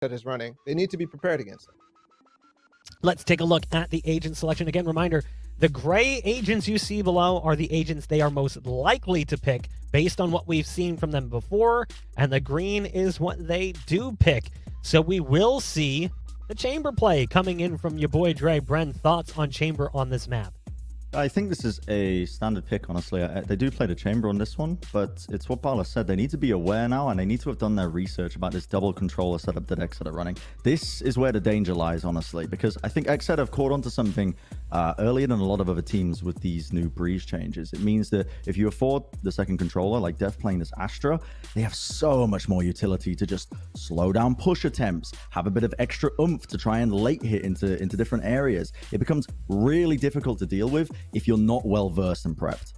XSET is running. They need to be prepared against it. Let's take a look at the agent selection. Again, reminder, the gray agents you see below are the agents they are most likely to pick based on what we've seen from them before, and the green is what they do pick. So we will see the Chamber play coming in from your boy Dre. Bren, thoughts on Chamber on this map? I think this is a standard pick, honestly. They do play the Chamber on this one, but it's what Bala said. They need to be aware now, and they need to have done their research about this double controller setup that XSET are running. This is where the danger lies, honestly, because I think XSET have caught on to something earlier than a lot of other teams with these new Breeze changes. It means that if you afford the second controller, like Def playing this Astra, they have so much more utility to just slow down push attempts, have a bit of extra oomph to try and late hit into different areas. It becomes really difficult to deal with if you're not well versed and prepped.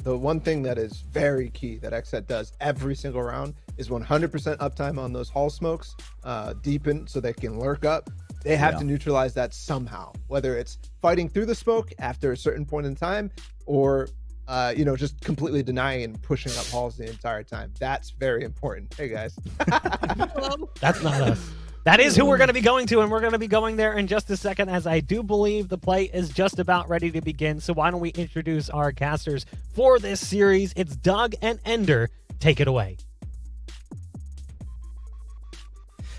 The one thing that is very key that XSET does every single round is 100% uptime on those hall smokes, deepen so they can lurk up. They have to neutralize that somehow, whether it's fighting through the smoke after a certain point in time, or just completely denying and pushing up halls the entire time. That's very important. Hey guys. That's not us. That is who we're going to be going to, and we're going to be going there in just a second, as I do believe the play is just about ready to begin. So why don't we introduce our casters for this series? It's Doug and Ender. Take it away.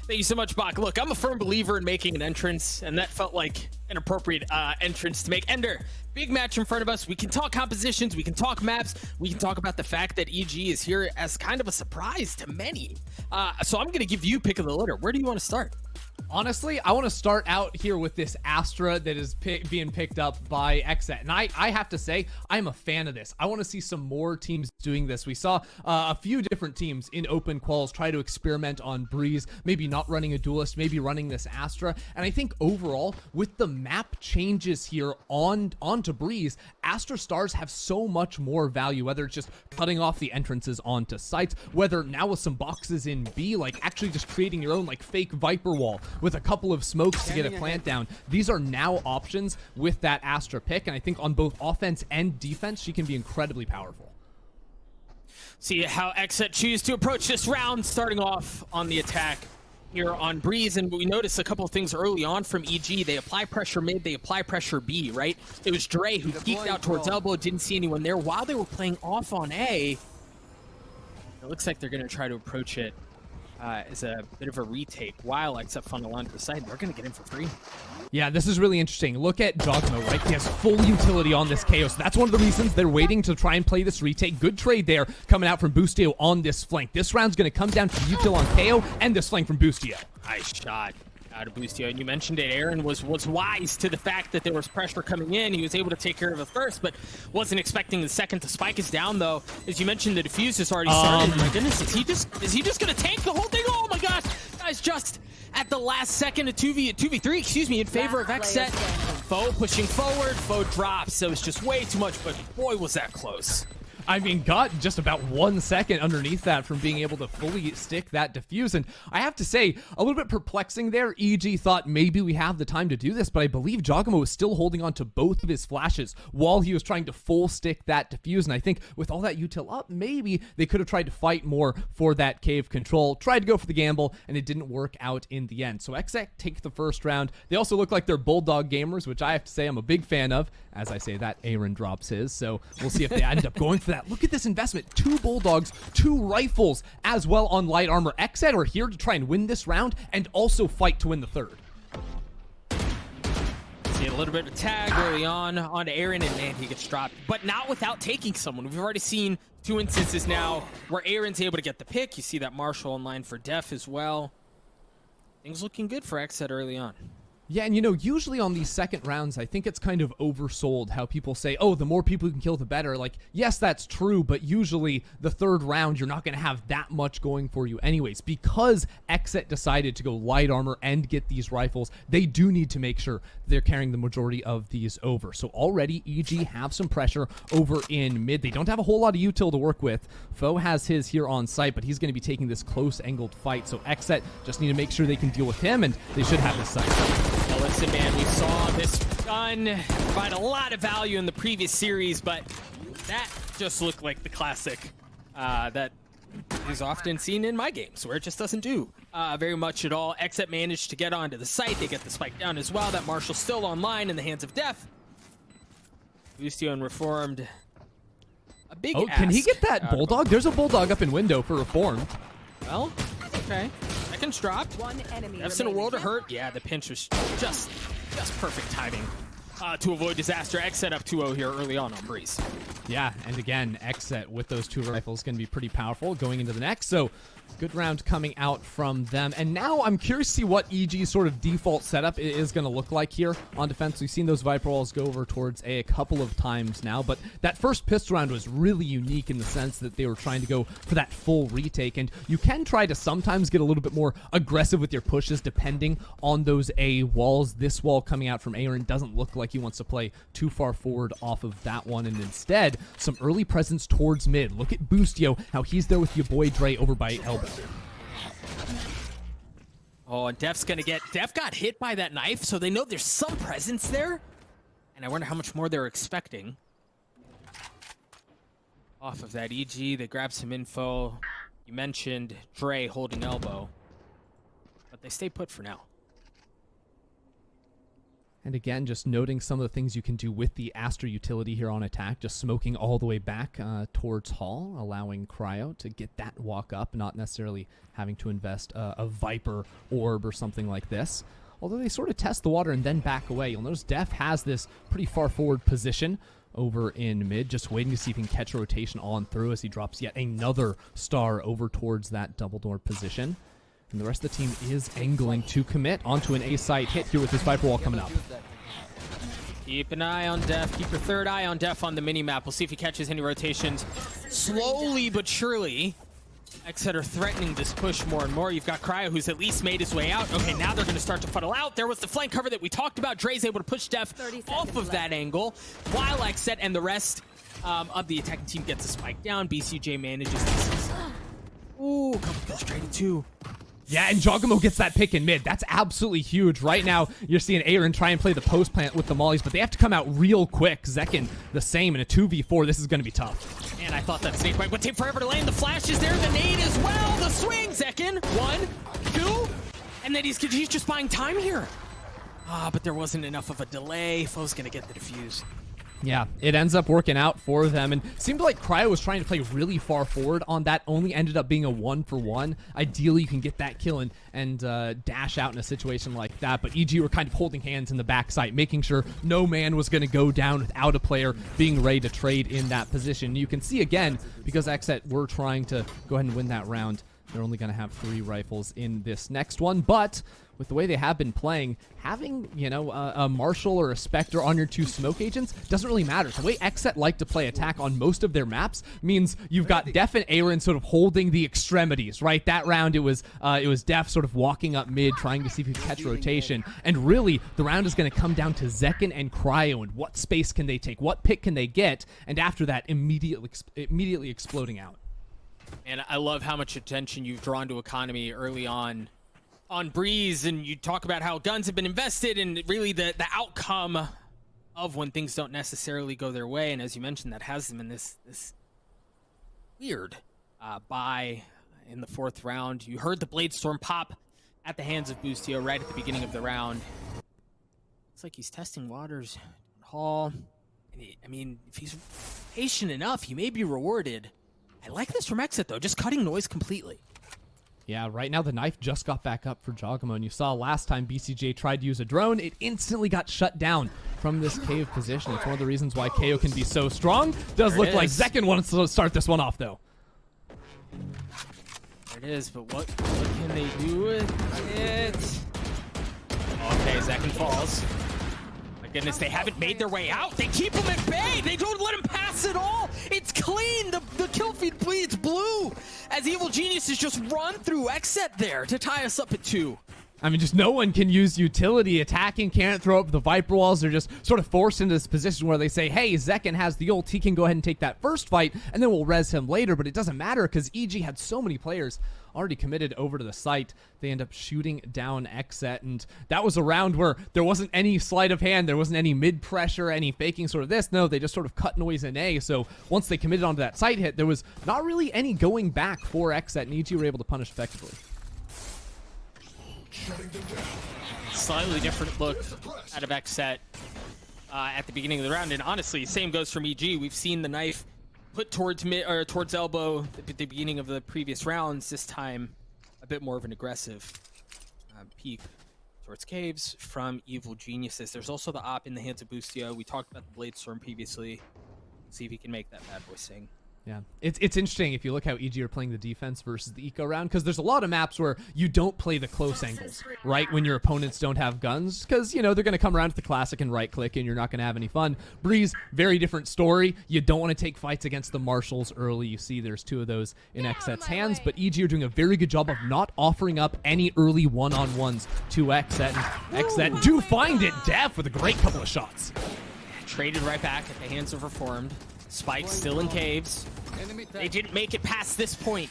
Thank you so much, Bach. Look, I'm a firm believer in making an entrance, and that felt like an appropriate entrance to make. Ender, big match in front of us. We can talk compositions, we can talk maps, we can talk about the fact that EG is here as kind of a surprise to many. So I'm going to give you pick of the litter. Where do you want to start? Honestly, I want to start out here with this Astra that is being picked up by XSET. And I have to say, I'm a fan of this. I want to see some more teams doing this. We saw a few different teams in open quals try to experiment on Breeze, maybe not running a duelist, maybe running this Astra. And I think overall, with the map changes here onto Breeze, Astra Stars have so much more value, whether it's just cutting off the entrances onto sites, whether now with some boxes in B, like actually just creating your own like fake Viper wall with a couple of smokes to get a plant down. These are now options with that Astra pick, and I think on both offense and defense, she can be incredibly powerful. See how XSET choose to approach this round, starting off on the attack here on Breeze, and we noticed a couple of things early on from EG. They apply pressure mid, they apply pressure B, right? It was Dre who peeked out towards elbow, didn't see anyone there while they were playing off on A. It looks like they're going to try to approach it as a bit of a retake while XSET funnel onto the side. They're going to get in for free. Yeah, this is really interesting. Look at Dogmo, right? He has full utility on this KO, so that's one of the reasons they're waiting to try and play this retake. Good trade there coming out from Boostio on this flank. This round's going to come down to util on KO and this flank from Boostio. Nice shot out of Boostio, and you mentioned it. Aaron was wise to the fact that there was pressure coming in. He was able to take care of it first, but wasn't expecting the second to spike us down, though. As you mentioned, the defuse has already started. My goodness, is he just going to tank the whole thing? Oh my gosh, guys, just at the last second, a 2v3, excuse me, in favor of XSET. Foe pushing forward, Foe drops, so it's just way too much, but boy, was that close. I mean, got just about 1 second underneath that from being able to fully stick that defuse. And I have to say, a little bit perplexing there. EG thought maybe we have the time to do this, but I believe Jogamo was still holding on to both of his flashes while he was trying to full stick that defuse. And I think with all that util up, maybe they could have tried to fight more for that cave control, tried to go for the gamble, and it didn't work out in the end. So XSET take the first round. They also look like they're Bulldog gamers, which I have to say I'm a big fan of. As I say that, Aaron drops his, so we'll see if they end up going for that. Look at this investment. 2 Bulldogs, 2 rifles as well on light armor. XSET are here to try and win this round and also fight to win the third. See a little bit of tag early on onto Aaron, and man, he gets dropped, but not without taking someone. We've already seen 2 instances now where Aaron's able to get the pick. You see that Marshall in line for Def as well. Things looking good for XSET early on. Yeah, and you know, usually on these second rounds, I think it's kind of oversold how people say, oh, the more people you can kill, the better. Like, yes, that's true, but usually the third round, you're not going to have that much going for you anyways. Because XSET decided to go light armor and get these rifles, they do need to make sure they're carrying the majority of these over. So already, EG have some pressure over in mid. They don't have a whole lot of util to work with. Foe has his here on site, but he's going to be taking this close-angled fight. So XSET just need to make sure they can deal with him, and they should have this site. Now listen, man, we saw this gun provide a lot of value in the previous series, but that just looked like the classic that is often seen in my games where it just doesn't do very much at all. XSET managed to get onto the site. They get the spike down as well. That Marshall's still online in the hands of Def. Boostio and Reformed. A big Oh, can he ask get that out of Bulldog? There's a Bulldog up in window for Reformed. Well, okay. Seconds dropped. One enemy Def's in a world of remaining. hurt. Yeah, the pinch was just perfect timing to avoid disaster. XSET up 2-0 here early on Breeze. Yeah, and again, XSET with those 2 rifles going to be pretty powerful going into the next. So good round coming out from them. And now I'm curious to see what EG's sort of default setup is going to look like here on defense. We've seen those Viper walls go over towards A a couple of times now, but that first pistol round was really unique in the sense that they were trying to go for that full retake. And you can try to sometimes get a little bit more aggressive with your pushes depending on those A walls. This wall coming out from Aaron doesn't look like he wants to play too far forward off of that one, and instead some early presence towards mid. Look at Boostio, how he's there with your boy Dre over by elbow. Oh, and Def got hit by that knife, so they know there's some presence there. And I wonder how much more they're expecting. Off of that EG, they grab some info. You mentioned Dre holding elbow. But they stay put for now. And again, just noting some of the things you can do with the Astra utility here on attack, just smoking all the way back towards Hall, allowing Cryo to get that walk up, not necessarily having to invest a Viper orb or something like this. Although they sort of test the water and then back away. You'll notice Def has this pretty far forward position over in mid, just waiting to see if he can catch a rotation on through as he drops yet another star over towards that double door position. And the rest of the team is angling to commit onto an A site hit here with this Viper wall coming up. Keep an eye on Def. Keep your third eye on Def on the mini-map. We'll see if he catches any rotations. Slowly but surely, XSET are threatening this push more and more. You've got Cryo, who's at least made his way out. Okay, now they're going to start to funnel out. There was the flank cover that we talked about. Dre's able to push Def off of that angle, while XSET and the rest of the attacking team gets a spike down. BCJ manages this. Ooh, couple kills straight at 2. Yeah, and Jogamo gets that pick in mid. That's absolutely huge. Right now, you're seeing Aaron try and play the post plant with the mollies, but they have to come out real quick. Zekin, the same in a 2v4. This is going to be tough. Man, I thought that snake bite would take forever to land. The flash is there, the nade as well. The swing, Zekin. 1, 2, and then he's just buying time here. But there wasn't enough of a delay. Foe's going to get the defuse. Yeah, it ends up working out for them, and seemed like Cryo was trying to play really far forward on that, only ended up being a 1-for-1. Ideally, you can get that kill and dash out in a situation like that, but EG were kind of holding hands in the backside, making sure no man was going to go down without a player being ready to trade in that position. You can see again, because XSET were trying to go ahead and win that round, they're only going to have 3 rifles in this next one, but with the way they have been playing, having, a Marshall or a Spectre on your 2 smoke agents doesn't really matter. The way XSET like to play attack on most of their maps means you've got Def and Aaron sort of holding the extremities, right? That round, it was Def sort of walking up mid, trying to see if he could catch rotation. And really, the round is going to come down to Zekin and Cryo and what space can they take, what pick can they get, and after that, immediately exploding out. And I love how much attention you've drawn to economy early on Breeze, and you talk about how guns have been invested and really the outcome of when things don't necessarily go their way. And as you mentioned, that has them in this weird bye in the 4th round. You heard the Blade Storm pop at the hands of Boostio right at the beginning of the round. It's like he's testing waters. Hall. I mean, if he's patient enough, he may be rewarded. I like this from XSET, though, just cutting noise completely. Yeah, right now the knife just got back up for Jogamo, and you saw last time BCJ tried to use a drone, it instantly got shut down from this cave position. It's one of the reasons why KO can be so strong. Does look like Zekin wants to start this one off, though. There it is, but what can they do with it? Okay, Zekin falls. My goodness, they haven't made their way out. They keep him at bay. They don't let him pass at all. It's clean. The kill feed bleeds blue as Evil Geniuses just run through XSET there to tie us up at 2. I mean, just no one can use utility. Attacking can't throw up the Viper walls. They're just sort of forced into this position where they say, hey, Zekin has the ult. He can go ahead and take that first fight, and then we'll res him later. But it doesn't matter because EG had so many players already committed over to the site. They end up shooting down XSET, and that was a round where there wasn't any sleight of hand, there wasn't any mid-pressure, any faking sort of this. No, they just sort of cut noise in A, so once they committed onto that site hit, there was not really any going back for XSET, and EG were able to punish effectively. Slightly different look out of XSET at the beginning of the round, and honestly, same goes from EG. We've seen the knife put towards mid or towards elbow at the beginning of the previous rounds. This time, a bit more of an aggressive peek towards caves from Evil Geniuses. There's also the op in the hands of Boostio. We talked about the Blade Storm previously. See if he can make that bad boy sing. Yeah, it's interesting if you look how EG are playing the defense versus the eco round, because there's a lot of maps where you don't play the close angles, right, when your opponents don't have guns, because, you know, they're going to come around to the classic and right-click, and you're not going to have any fun. Breeze, very different story. You don't want to take fights against the Marshals early. You see there's 2 of those in XSET's hands, but EG are doing a very good job of not offering up any early one-on-ones to XSET, and XSET do find it. Def with a great couple of shots. Traded right back at the hands of Reformed. Spike still in caves. They didn't make it past this point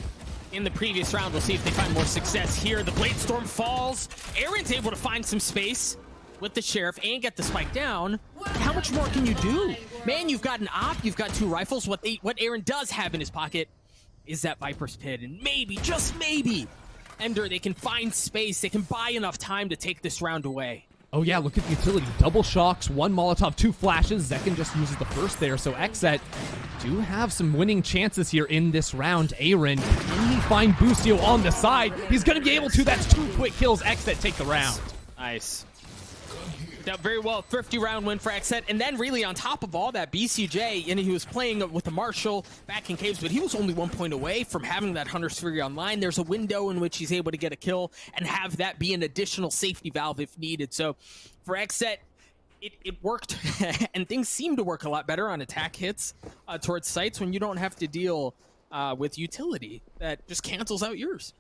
in the previous round. We'll see if they find more success here. The Blade Storm falls. Aaron's able to find some space with the Sheriff and get the Spike down. How much more can you do? Man, you've got an op, you've got 2 rifles. What Aaron does have in his pocket is that Viper's Pit. And maybe, just maybe, Ender, they can find space. They can buy enough time to take this round away. Oh yeah, look at the utility. Double shocks, 1 Molotov, 2 flashes. Zekin just uses the first there, so XSET do have some winning chances here in this round. Aaron, can he find Boostio on the side? He's going to be able to. That's 2 quick kills. XSET take the round. Nice. That very well, 50-round win for XSET, and then really on top of all that, BCJ, and he was playing with the Marshal back in caves, but he was only 1 point away from having that Hunter's Fury online. There's a window in which he's able to get a kill and have that be an additional safety valve if needed. So for XSET, it worked, and things seem to work a lot better on attack hits towards sites when you don't have to deal with utility that just cancels out yours.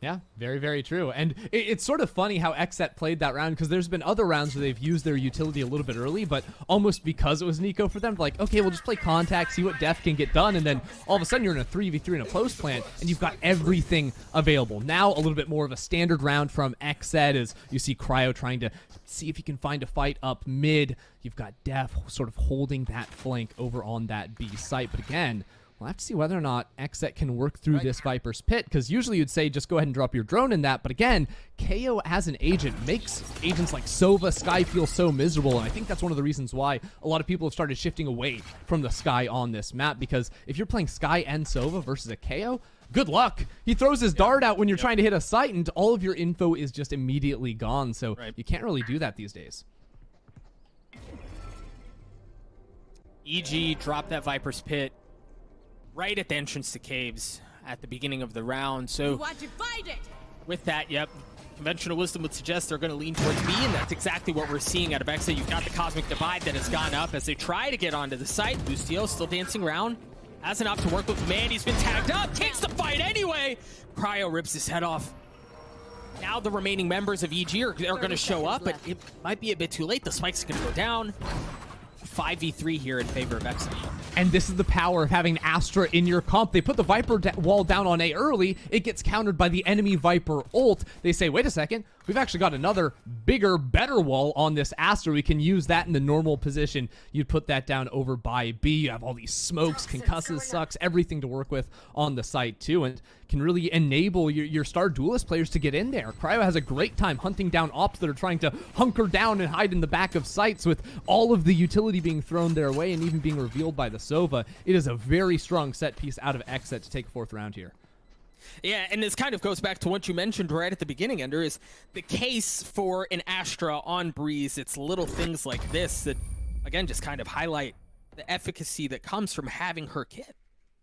Yeah, very, very true. And it's sort of funny how XSET played that round, because there's been other rounds where they've used their utility a little bit early, but almost because it was Nico for them, like, okay, we'll just play contact, see what Def can get done, and then all of a sudden you're in a 3v3 in a post plant, and you've got everything available. Now a little bit more of a standard round from XSET as you see Cryo trying to see if he can find a fight up mid. You've got Def sort of holding that flank over on that B site, but again, we'll have to see whether or not XSET can work through this Viper's Pit, because usually you'd say just go ahead and drop your drone in that, but again, KO as an agent makes agents like Sova, Sky feel so miserable, and I think that's one of the reasons why a lot of people have started shifting away from the Sky on this map, because if you're playing Sky and Sova versus a KO, good luck. He throws his dart out when you're trying to hit a site, and all of your info is just immediately gone, so you can't really do that these days. EG dropped that Viper's Pit right at the entrance to caves at the beginning of the round. So with that, yep, conventional wisdom would suggest they're going to lean towards B, and that's exactly what we're seeing out of XSET. You've got the Cosmic Divide that has gone up as they try to get onto the site. Boostio still dancing around. Has enough to work with. Man, he's been tagged up. Takes the fight anyway. Cryo rips his head off. Now the remaining members of EG are going to show up, but it might be a bit too late. The spike's going to go down. 5v3 here in favor of XSET. And this is the power of having Astra in your comp. They put the Viper wall down on A early. It gets countered by the enemy Viper ult. They say, wait a second, we've actually got another bigger, better wall on this Astra. We can use that in the normal position. You'd put that down over by B. You have all these smokes, concusses, sucks, everything to work with on the site too, and can really enable your star duelist players to get in there. Cryo has a great time hunting down ops that are trying to hunker down and hide in the back of sites with all of the utility being thrown their way and even being revealed by the Sova. It is a very strong set piece out of XSET to take 4th round here. Yeah, and this kind of goes back to what you mentioned right at the beginning, Ender, is the case for an Astra on Breeze. It's little things like this that, again, just kind of highlight the efficacy that comes from having her kit.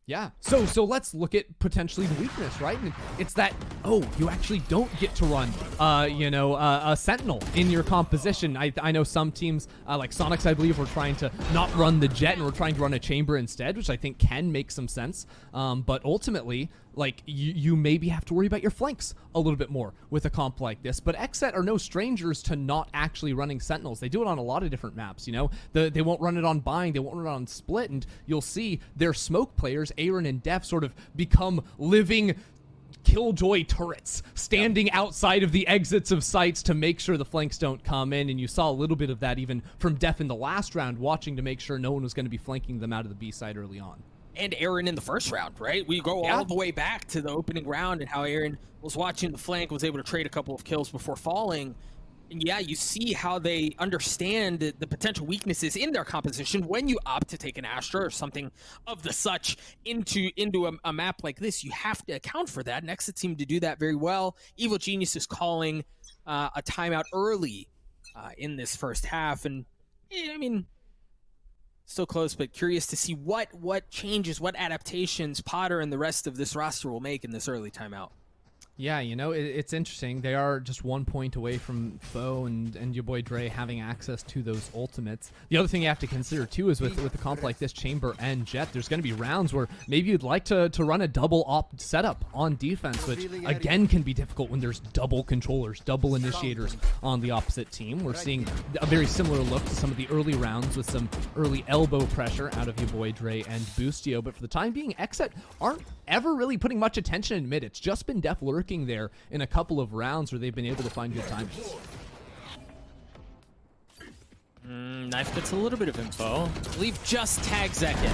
Yeah, so let's look at potentially the weakness, right? And it's that, oh, you actually don't get to run, a Sentinel in your composition. I know some teams, like Sonics, I believe, were trying to not run the Jet and we're trying to run a Chamber instead, which I think can make some sense. But ultimately, like, you maybe have to worry about your flanks a little bit more with a comp like this. But XSET are no strangers to not actually running Sentinels. They do it on a lot of different maps, you know? They won't run it on Bind, they won't run it on Split, and you'll see their smoke players, Aaron and Def, sort of become living killjoy turrets standing outside of the exits of sites to make sure the flanks don't come in, and you saw a little bit of that even from Def in the last round, watching to make sure no one was going to be flanking them out of the B side early on. And Aaron in the first round, right? We go all the way back to the opening round and how Aaron was watching the flank, was able to trade a couple of kills before falling. And yeah, you see how they understand the potential weaknesses in their composition when you opt to take an Astra or something of the such into a map like this. You have to account for that. And XSET seemed to do that very well. Evil Genius is calling a timeout early in this first half. And I mean, still close, but curious to see what changes, what adaptations Potter and the rest of this roster will make in this early timeout. Yeah, you know, it's interesting. They are just 1 point away from Foe and your boy Dre having access to those ultimates. The other thing you have to consider, too, is with a comp like this, Chamber and Jet, there's going to be rounds where maybe you'd like to run a double op setup on defense, which, again, can be difficult when there's double controllers, double initiators on the opposite team. We're seeing a very similar look to some of the early rounds with some early elbow pressure out of your boy Dre and Boostio. But for the time being, XSET aren't ever really putting much attention in mid. It's just been Def lurking there in a couple of rounds where they've been able to find good timings. Knife gets a little bit of info. I believe just tags that in.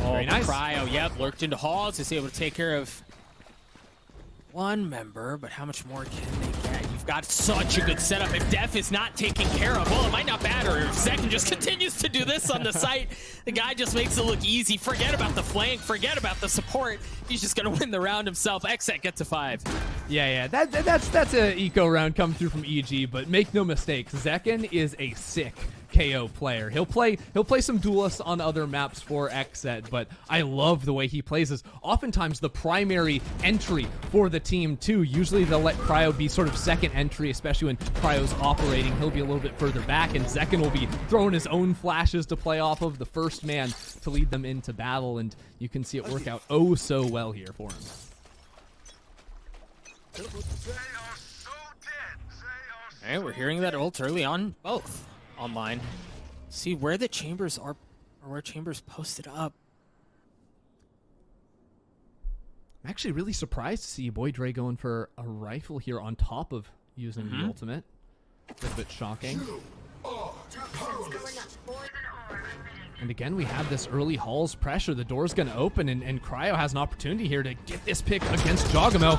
Oh, very nice. Cryo, yep, lurked into halls. Is able to take care of one member, but how much more can they get? You've got such a good setup. If Def is not taken care of, well, it might not matter. If Zekin just continues to do this on the site, the guy just makes it look easy. Forget about the flank. Forget about the support. He's just going to win the round himself. XSET gets to 5. Yeah, that's an eco round coming through from EG, but make no mistake, Zekin is a sick KO player. He'll play some duelists on other maps for XSET, but I love the way he plays as oftentimes the primary entry for the team too. Usually they'll let Cryo be sort of second entry, especially when Cryo's operating. He'll be a little bit further back, and Zekin will be throwing his own flashes to play off of, the first man to lead them into battle, and you can see it work out oh so well here for him. Hey, we're hearing that ult early on both online. See where the chambers are, or where chambers posted up. I'm actually really surprised to see your boy Dre going for a rifle here on top of using the ultimate. A little bit shocking. And again, we have this early Halls pressure. The door's going to open, and Cryo has an opportunity here to get this pick against Jogamo.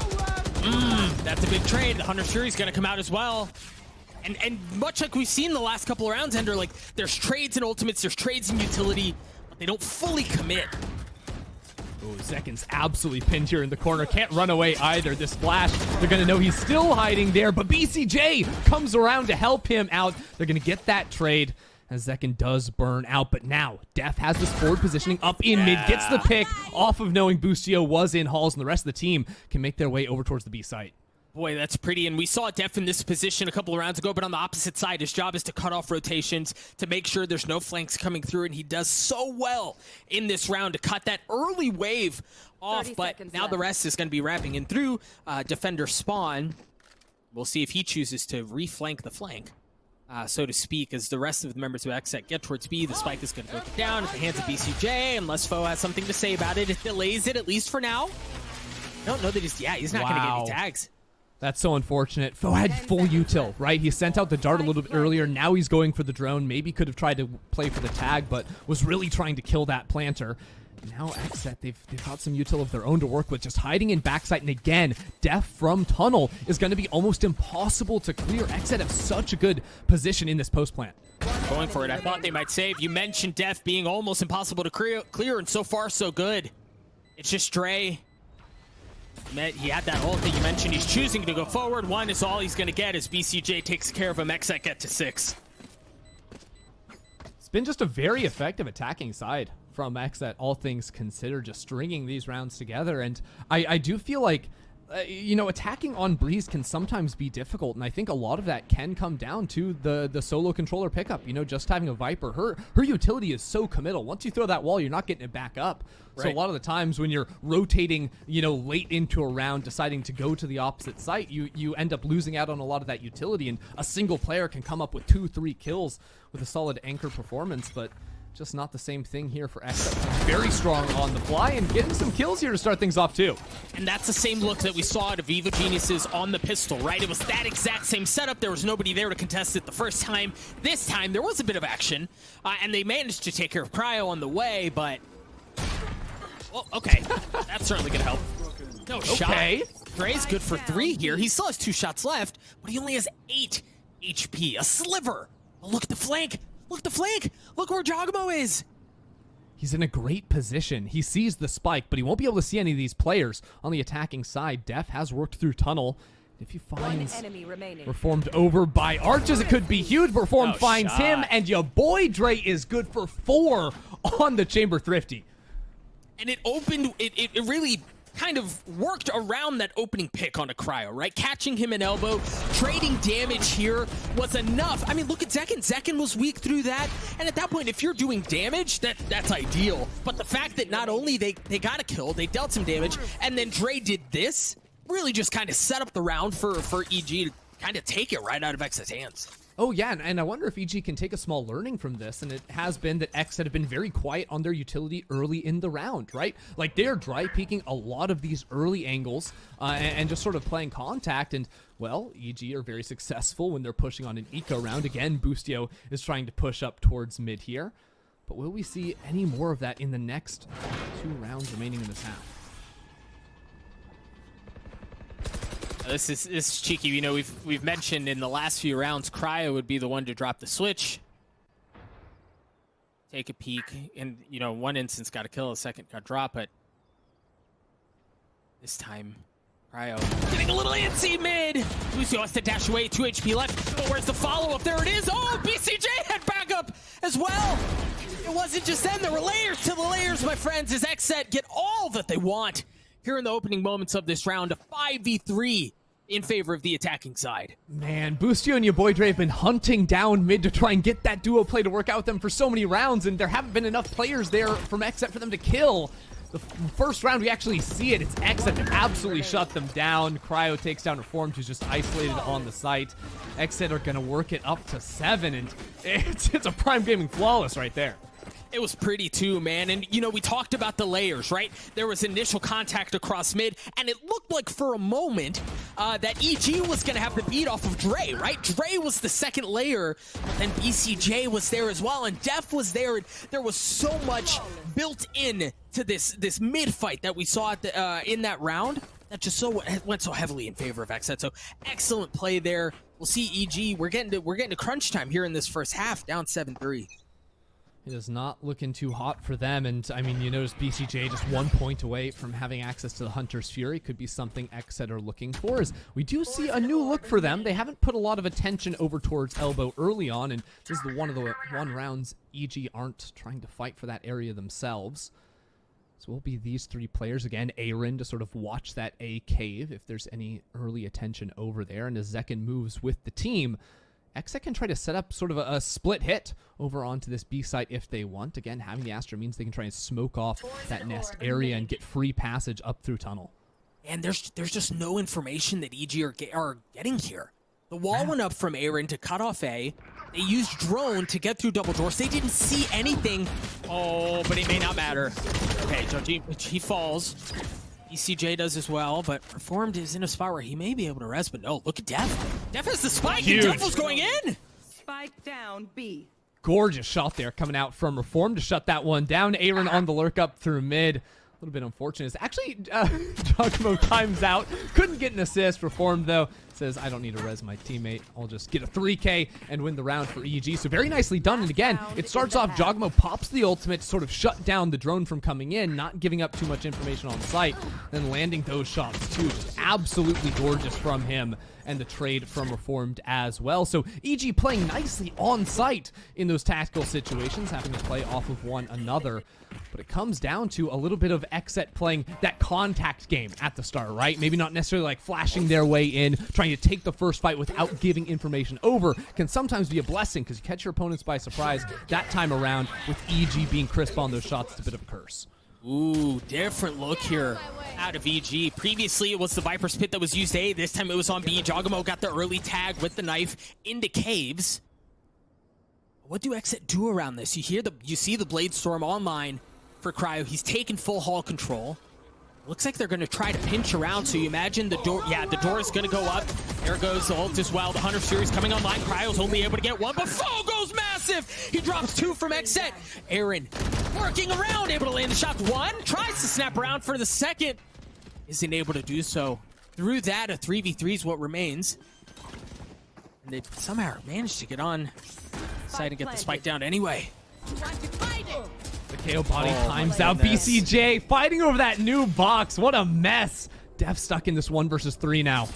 That's a big trade. The Hunter Fury's going to come out as well. And much like we've seen the last couple of rounds, Ender, like, there's trades in ultimates, there's trades in utility, but they don't fully commit. Oh, Zekin's absolutely pinned here in the corner. Can't run away either. This flash, they're going to know he's still hiding there, but BCJ comes around to help him out. They're going to get that trade as Zekin does burn out, but now Def has this forward positioning up in mid, gets the pick off of knowing Boostio was in Halls, and the rest of the team can make their way over towards the B site. Boy, that's pretty, and we saw Def in this position a couple of rounds ago, but on the opposite side, his job is to cut off rotations, to make sure there's no flanks coming through, and he does so well in this round to cut that early wave off, but now the rest is going to be wrapping in through defender spawn. We'll see if he chooses to reflank the flank, so to speak, as the rest of the members of XSET get towards B. The spike is going to break it down at the hands of BCJ, unless Foe has something to say about it. It delays it, at least for now. I don't know that he's not going to get any tags. That's so unfortunate. Foe had full util, right? He sent out the dart a little bit earlier. Now he's going for the drone. Maybe could have tried to play for the tag, but was really trying to kill that planter. Now XSET, they've got some util of their own to work with, just hiding in backside. And again, Def from tunnel is going to be almost impossible to clear. XSET have such a good position in this post plant. Going for it. I thought they might save. You mentioned Def being almost impossible to clear, and so far so good. It's just Dre. He had that ult that you mentioned. He's choosing to go forward. One is all he's going to get as BCJ takes care of him. XSET get to 6. It's been just a very effective attacking side from XSET, all things considered, just stringing these rounds together. And I do feel like, you know, attacking on Breeze can sometimes be difficult, and I think a lot of that can come down to the solo controller pickup. You know, just having a Viper, her utility is so committal. Once you throw that wall, you're not getting it back up. Right. So a lot of the times when you're rotating, you know, late into a round, deciding to go to the opposite site, you end up losing out on a lot of that utility, and a single player can come up with 2-3 kills with a solid anchor performance, but just not the same thing here for XSET. Very strong on the fly and getting some kills here to start things off too. And that's the same look that we saw out of Vivo Geniuses on the pistol, right? It was that exact same setup. There was nobody there to contest it the first time. This time, there was a bit of action, and they managed to take care of Cryo on the way, but... Well, okay. That's certainly going to help. No shot. Dre's good for 3 here. He still has 2 shots left, but he only has 8 HP. A sliver. But look at the flank. Look at the flank. Look where Jogamo is. He's in a great position. He sees the spike, but he won't be able to see any of these players on the attacking side. Def has worked through tunnel. If he finds Reformed over by Arches, it could be huge. Reformed finds him, and your boy Dre is good for 4 on the Chamber Thrifty. And it opened, it really kind of worked around that opening pick onto Cryo, right? Catching him in elbow, trading damage here was enough. I mean, look at Zekken. Zekken was weak through that. And at that point, if you're doing damage, that's ideal. But the fact that not only they got a kill, they dealt some damage, and then Dre did this, really just kind of set up the round for EG to kind of take it right out of XSET's hands. Oh yeah, and I wonder if EG can take a small learning from this, and it has been that XSET have been very quiet on their utility early in the round, right? Like, they're dry peeking a lot of these early angles and just sort of playing contact, and, well, EG are very successful when they're pushing on an eco round. Again, Boostio is trying to push up towards mid here, but will we see any more of that in the next 2 rounds remaining in this half? This is cheeky. You know, we've mentioned in the last few rounds, Cryo would be the one to drop the switch, take a peek, and you know, one instance got a kill, a second got dropped, but this time, Cryo getting a little antsy mid. Lucio has to dash away, 2 HP left. But where's the follow-up? There it is. Oh, BCJ had backup as well. It wasn't just them. There were layers to the layers, my friends, as XSET get all that they want here in the opening moments of this round. A 5v3 in favor of the attacking side. Man, Boostio and your boy Dre have been hunting down mid to try and get that duo play to work out with them for so many rounds, and there haven't been enough players there from XSET for them to kill. The first round, we actually see it. It's XSET that absolutely shut them down. Cryo takes down Reformed, who's just isolated on the site. XSET are going to work it up to 7, and it's a Prime Gaming flawless right there. It was pretty too, man. And, you know, we talked about the layers, right? There was initial contact across mid, and it looked like for a moment that EG was going to have the beat off of Dre, right? Dre was the second layer, but then BCJ was there as well, and Def was there, and there was so much built in to this mid fight that we saw at the, in that round that just went so heavily in favor of XSET. So excellent play there. We'll see EG. We're getting to crunch time here in this first half, down 7-3. It is not looking too hot for them, and I mean, you notice BCJ just 1 point away from having access to the Hunter's Fury. Could be something XSET are looking for, as we do see a new look for them. They haven't put a lot of attention over towards elbow early on, and this is one of the rounds EG aren't trying to fight for that area themselves. So it will be these 3 players again. Aaron to sort of watch that A cave if there's any early attention over there, and as Zekken moves with the team, XSET can try to set up sort of a split hit over onto this B site if they want. Again, having the Astra means they can try and smoke off that nest area and get free passage up through tunnel. And there's just no information that EG are getting here. The wall went up from Aaron to cut off A. They used drone to get through double doors. They didn't see anything. Oh, but it may not matter. Okay, Joji, he falls. ECJ does as well, but Reformed is in a spot where he may be able to rest, but no, look at Def. Def has the spike, and Def was going in! Spike down, B. Gorgeous shot there coming out from Reformed to shut that one down. Aaron on the lurk up through mid. A little bit unfortunate. It's actually, Jogamo times out. Couldn't get an assist. Reformed, though, says, I don't need to res my teammate. I'll just get a 3K and win the round for EG. So very nicely done. And again, it starts off, Jogamo pops the ultimate to sort of shut down the drone from coming in, not giving up too much information on site, then landing those shots too. Just absolutely gorgeous from him, and the trade from Reformed as well. So EG playing nicely on site in those tactical situations, having to play off of one another. But it comes down to a little bit of XSET playing that contact game at the start, right? Maybe not necessarily like flashing their way in, trying to take the first fight without giving information over. Can sometimes be a blessing because you catch your opponents by surprise. That time around, with EG being crisp on those shots, it's a bit of a curse. Ooh, different look here out of EG. Previously, it was the Viper's Pit that was used A. This time it was on B. Jogamo got the early tag with the knife into caves. What do XSET do around this? You see the Blade Storm online for Cryo. He's taken full hall control. Looks like they're going to try to pinch around, so you imagine the door. Yeah, the door is going to go up. There goes the ult as well. The Hunter series coming online. Cryo's only able to get one, but Foe goes massive. He drops 2 from XSET. Aaron working around, able to land the shot. 1, tries to snap around for the second. Isn't able to do so. Through that, a 3v3 is what remains. And they somehow managed to get on side and get the spike down anyway. The KO body times out. goodness. BCJ fighting over that new box. What a mess. Def stuck in this 1 versus 3 now.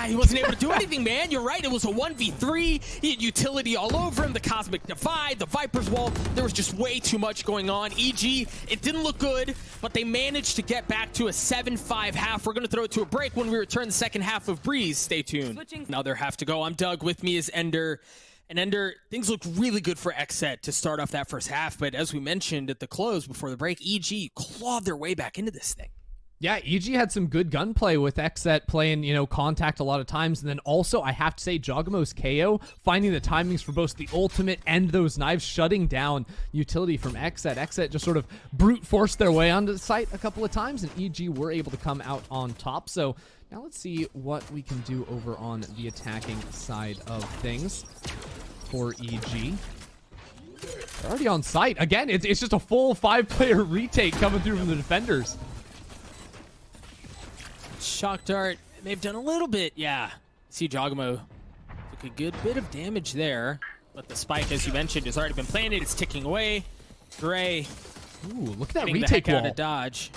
He wasn't able to do anything, man. You're right. It was a 1v3. He had utility all over him. The Cosmic Divide, the Viper's Wall. There was just way too much going on. EG, it didn't look good, but they managed to get back to a 7-5 half. We're going to throw it to a break when we return the second half of Breeze. Stay tuned. Another half to go. I'm Doug. With me is Ender. And Ender, things looked really good for XSET to start off that first half, but as we mentioned at the close before the break, EG clawed their way back into this thing. Yeah, EG had some good gunplay with XSET playing, contact a lot of times. And then also, I have to say, Jogamo's KO, finding the timings for both the ultimate and those knives, shutting down utility from XSET. XSET just sort of brute forced their way onto the site a couple of times, and EG were able to come out on top. So now let's see what we can do over on the attacking side of things for EG. They're already on site. Again, it's just a full 5-player retake coming through from the defenders. Shock Dart may have done a little bit, yeah. See, Jogamo took a good bit of damage there, but the spike, as you mentioned, has already been planted. It's ticking away. Gray. Ooh, look at that Getting retake the heck wall. out of dodge.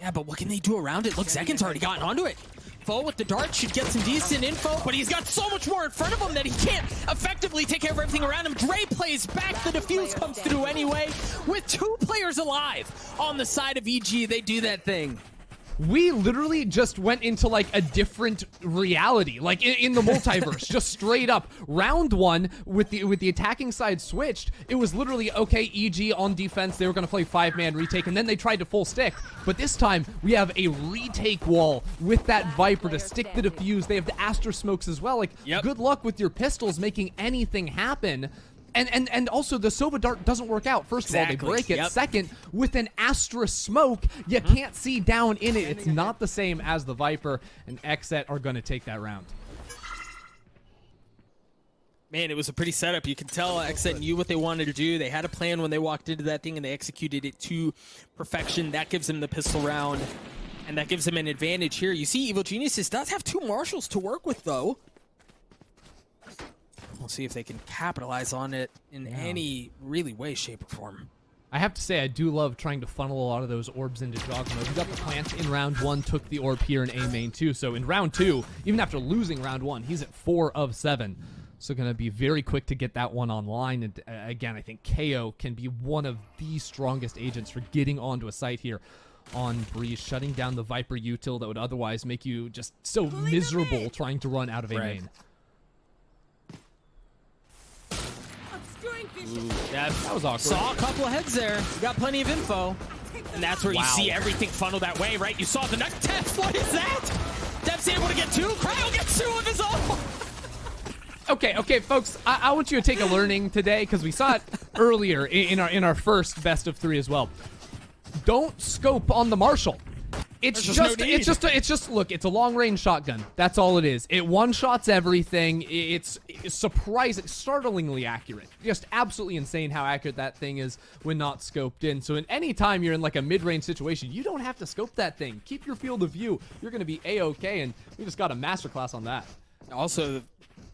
Yeah, but what can they do around it? Look, Zekin's already gotten onto it. Foe with the dart should get some decent info, but he's got so much more in front of him that he can't effectively take care of everything around him. Dre plays back. The defuse comes through anyway. With 2 players alive on the side of EG, they do that thing. We literally just went into like a different reality, like in the multiverse, just straight up. Round 1 with the attacking side switched. It was literally okay. EG on defense, they were going to play 5-man retake, and then they tried to full stick. But this time we have a retake wall with that Viper to stick the defuse. They have the Astra smokes as well. Like, good luck with your pistols making anything happen. And also the Sova Dart doesn't work out. First of all, they break it. Second, with an Astra smoke, you can't see down in it. It's not the same as the Viper, and XSET are going to take that round. Man, it was a pretty setup. You can tell XSET knew what they wanted to do. They had a plan when they walked into that thing, and they executed it to perfection. That gives them the pistol round, and that gives them an advantage here. You see, Evil Geniuses does have 2 Marshals to work with, though. We'll see if they can capitalize on it in any really way, shape, or form. I have to say, I do love trying to funnel a lot of those orbs into Jogamo. He got the plant in round 1, took the orb here in A main too. So in round 2, even after losing round 1, he's at 4 of 7. So going to be very quick to get that one online. And again, I think KO can be one of the strongest agents for getting onto a site here on Breeze, shutting down the Viper util that would otherwise make you just so miserable trying to run out of A main. Ooh, that was awkward. Saw a couple of heads there. You got plenty of info. And that's where you see everything funnel that way, right? You saw the nut test. What is that? Dev's able to get 2. Cryo gets 2 of his own. Okay, folks. I want you to take a learning today because we saw it earlier in our first best of 3 as well. Don't scope on the Marshal. It's just look, it's a long-range shotgun. That's all it is. It one-shots everything. It's surprising, startlingly accurate. Just absolutely insane how accurate that thing is when not scoped in. So in any time you're in like a mid-range situation, you don't have to scope that thing. Keep your field of view. You're going to be A-okay, and we just got a masterclass on that. Also,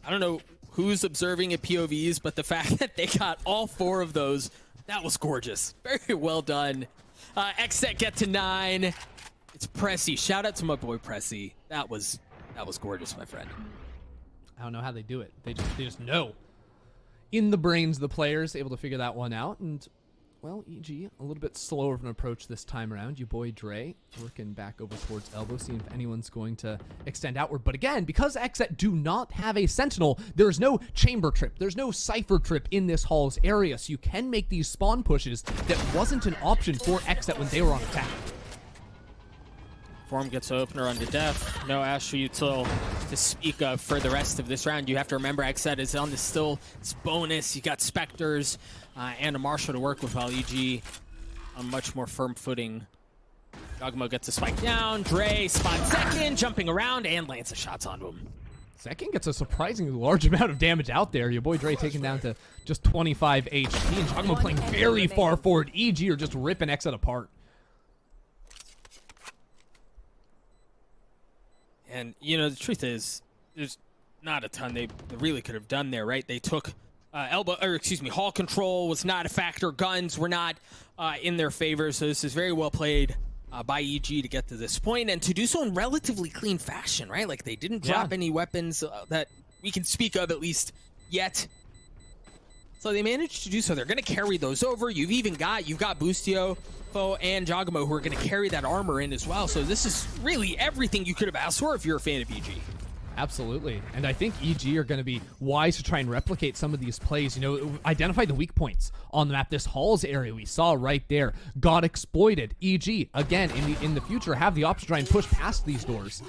I don't know who's observing at POVs, but the fact that they got all 4 of those, that was gorgeous. Very well done. XSET get to 9. It's Pressy. Shout out to my boy Pressy. That was gorgeous, my friend. I don't know how they do it. They just know. In the brains of the players, able to figure that one out. And, well, EG, a little bit slower of an approach this time around. Your boy Dre working back over towards elbow, seeing if anyone's going to extend outward. But again, because XSET do not have a Sentinel, there's no chamber trip. There's no Cypher trip in this Hall's area. So you can make these spawn pushes that wasn't an option for XSET when they were on attack. Form gets opener onto Def. No Astra util to speak of for the rest of this round. You have to remember XSET is on this still. It's bonus. You got Spectres and a Marshall to work with, while EG on much more firm footing. Dogmo gets a spike down. Dre spots second, jumping around, and lands the shots onto him. Second gets a surprisingly large amount of damage out there. Your boy Dre taken down to just 25 HP, and Dogmo playing very far forward. EG are just ripping XSET apart. And, you know, the truth is, there's not a ton they really could have done there, right? They took Hall control was not a factor. Guns were not in their favor. So this is very well played by EG to get to this point and to do so in relatively clean fashion, right? Like, they didn't drop any weapons that we can speak of, at least yet. So they managed to do so. They're going to carry those over. You've got Boostio, Fo, and Jogamo who are going to carry that armor in as well. So this is really everything you could have asked for if you're a fan of EG. Absolutely. And I think EG are going to be wise to try and replicate some of these plays. You know, identify the weak points on the map. This Halls area we saw right there got exploited. EG, again, in the future, have the option to try and push past these doors.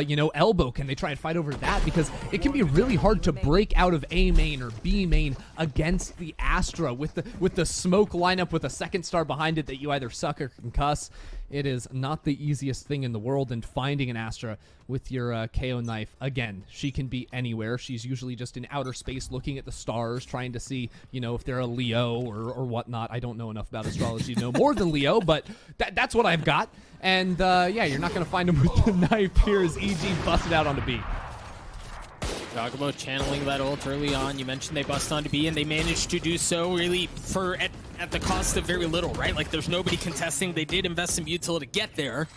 You know, Elbow, can they try and fight over that? Because it can be really hard to break out of A main or B main against the Astra with the smoke lineup with a second star behind it that you either suck or concuss. It is not the easiest thing in the world, and finding an Astra with your KO knife, again, she can be anywhere. She's usually just in outer space looking at the stars, trying to see, you know, if they're a Leo or whatnot. I don't know enough about astrology to know more than Leo, but that's what I've got. And yeah, you're not going to find him with the knife. Here's EG busted out onto B. Jogamo channeling that ult early on. You mentioned they bust onto B, and they managed to do so really at the cost of very little, right? Like, there's nobody contesting. They did invest some util to get there.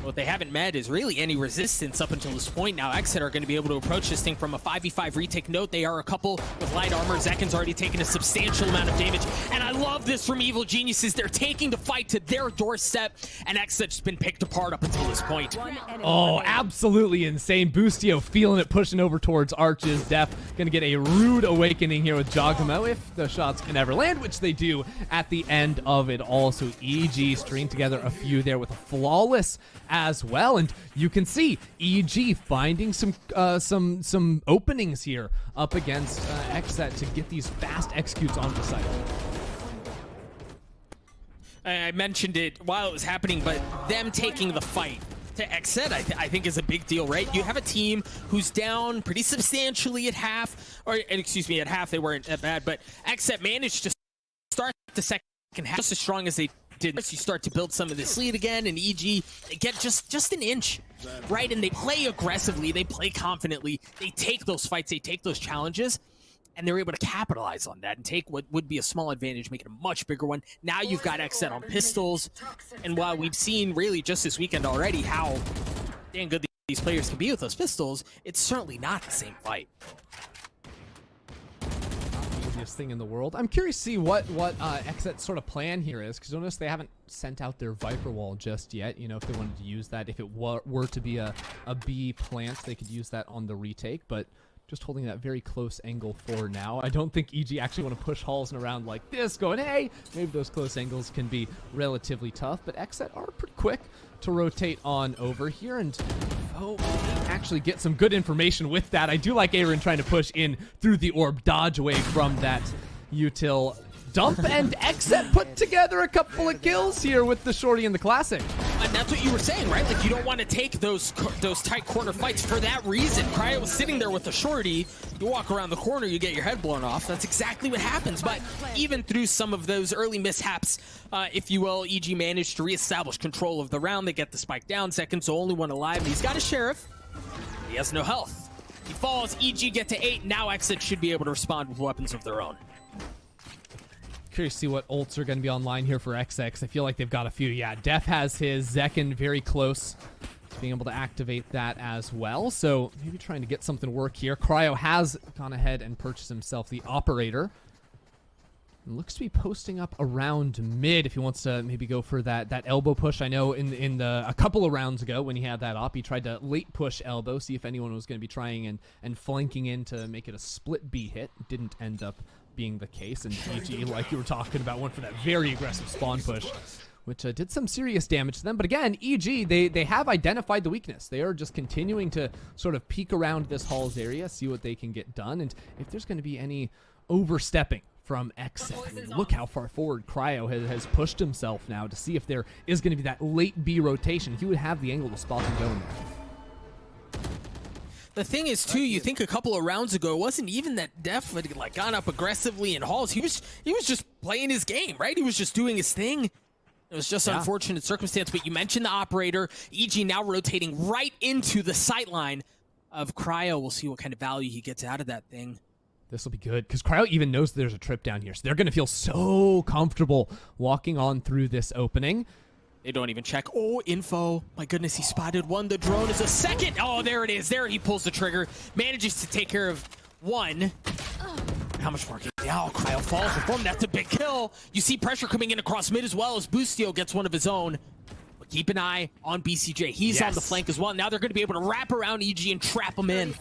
What they haven't met is really any resistance up until this point. Now XSET are going to be able to approach this thing from a 5v5 retake. Note they are a couple with light armor. Zekken's already taken a substantial amount of damage. And I love this from Evil Geniuses. They're taking the fight to their doorstep, and XSET's been picked apart up until this point. Oh, absolutely insane. Boostio feeling it, pushing over towards Arches. Def going to get a rude awakening here with Jogamo if the shots can ever land, which they do at the end of it all. So EG string together a few there with a flawless as well, and you can see EG finding some openings here up against XSET to get these fast executes on the site. I mentioned it while it was happening, but them taking the fight to XSET, I think is a big deal, right? You have a team who's down pretty substantially at half, at half they weren't that bad, but XSET managed to start the second half just as strong as they did. You start to build some of this lead again, and EG, they get just an inch, right? And they play aggressively, they play confidently, they take those fights, they take those challenges, and they're able to capitalize on that and take what would be a small advantage, make it a much bigger one. Now you've got XSET on pistols, and while we've seen really just this weekend already how damn good these players can be with those pistols, it's certainly not the same fight. Thing in the world. I'm curious to see what XSET's sort of plan here is, because notice they haven't sent out their Viper Wall just yet. You know, if they wanted to use that, if it were to be a B plant, they could use that on the retake, but just holding that very close angle for now. I don't think EG actually want to push Halls around like this, going, hey, maybe those close angles can be relatively tough, but XSET are pretty quick to rotate on over here, and actually get some good information with that. I do like Aaron trying to push in through the orb, dodge away from that util dump, and XSET put together a couple of kills here with the shorty and the classic. And that's what you were saying, right? Like, you don't want to take those tight corner fights for that reason. Cryo was sitting there with the shorty. You walk around the corner, you get your head blown off. That's exactly what happens. But even through some of those early mishaps, if you will, EG managed to reestablish control of the round. They get the spike down. Zeken's the only one alive, and he's got a sheriff. He has no health. He falls. EG get to 8. Now XSET should be able to respond with weapons of their own. Curious to see what ults are going to be online here for XX. I feel like they've got a few. Yeah, Def has his. Zekken very close to being able to activate that as well. So maybe trying to get something to work here. Cryo has gone ahead and purchased himself the Operator. And looks to be posting up around mid if he wants to maybe go for that elbow push. I know in a couple of rounds ago when he had that op, he tried to late push elbow, see if anyone was going to be trying and flanking in to make it a split B hit. Didn't end up being the case, and EG, like you were talking about, went for that very aggressive spawn push which did some serious damage to them. But again, EG, they have identified the weakness. They are just continuing to sort of peek around this Halls area, see what they can get done, and if there's going to be any overstepping from XSET. I mean, look how far forward Cryo has pushed himself now to see if there is going to be that late B rotation. He would have the angle to spot him going there. The thing is, too, you think a couple of rounds ago, it wasn't even that Def had like gone up aggressively in Halls. He was just playing his game, right? He was just doing his thing. It was just unfortunate circumstance. But you mentioned the operator. EG now rotating right into the sight line of Cryo. We'll see what kind of value he gets out of that thing. This will be good, because Cryo even knows there's a trip down here, so they're going to feel so comfortable walking on through this opening. They don't even check. Oh, info. My goodness, he spotted one. The drone is a second. Oh, there it is. There he pulls the trigger. Manages to take care of one. How much more? Oh, Cryo falls with one. That's a big kill. You see pressure coming in across mid as well as Boostio gets one of his own. But keep an eye on BCJ. He's on the flank as well. Now they're going to be able to wrap around EG and trap him in.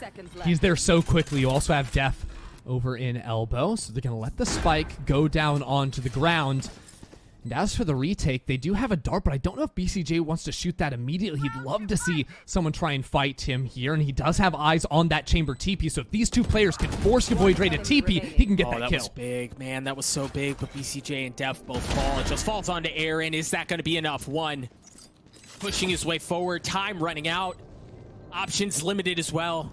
He's there so quickly. You also have Def over in elbow, so they're going to let the spike go down onto the ground. And as for the retake, they do have a dart, but I don't know if BCJ wants to shoot that immediately. He'd love to see someone try and fight him here, and he does have eyes on that chamber TP, so if these two players can force Gavoid Ray to TP, he can get that kill. That was big, man. That was so big, but BCJ and Def both fall. It just falls onto Aaron. Is that going to be enough? One, pushing his way forward. Time running out. Options limited as well.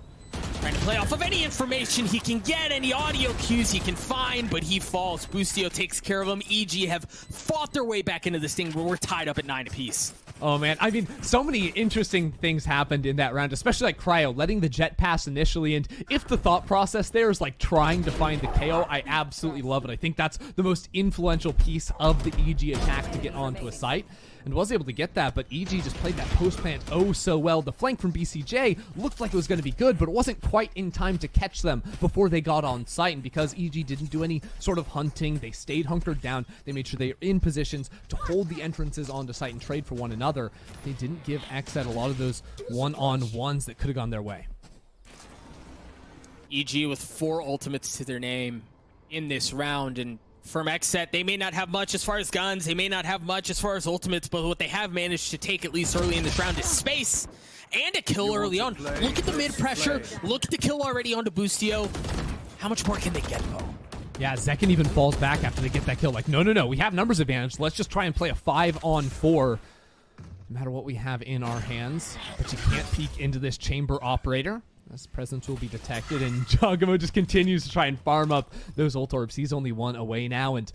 Trying to play off of any information he can get, any audio cues he can find, but he falls. Boostio takes care of him. EG have fought their way back into this thing where we're tied up at 9 apiece. Oh, man. I mean, so many interesting things happened in that round, especially like Cryo letting the jet pass initially. And if the thought process there is like trying to find the KO, I absolutely love it. I think that's the most influential piece of the EG attack to get onto a site. And was able to get that, but EG just played that post plant oh so well. The flank from BCJ looked like it was going to be good, but it wasn't quite in time to catch them before they got on site. And because EG didn't do any sort of hunting, they stayed hunkered down. They made sure they were in positions to hold the entrances onto site and trade for one another. They didn't give XSET a lot of those one-on-ones that could have gone their way. EG with 4 ultimates to their name in this round, and from XSET, they may not have much as far as guns, they may not have much as far as ultimates, but what they have managed to take at least early in this round is space and a kill early on. Look at the mid pressure, look at the kill already onto Boostio. How much more can they get, though? Yeah, Zekin even falls back after they get that kill. Like, no, we have numbers advantage. Let's just try and play a 5-on-4, no matter what we have in our hands. But you can't peek into this chamber operator. His presence will be detected, and Jogamo just continues to try and farm up those ult orbs. He's only 1 away now, and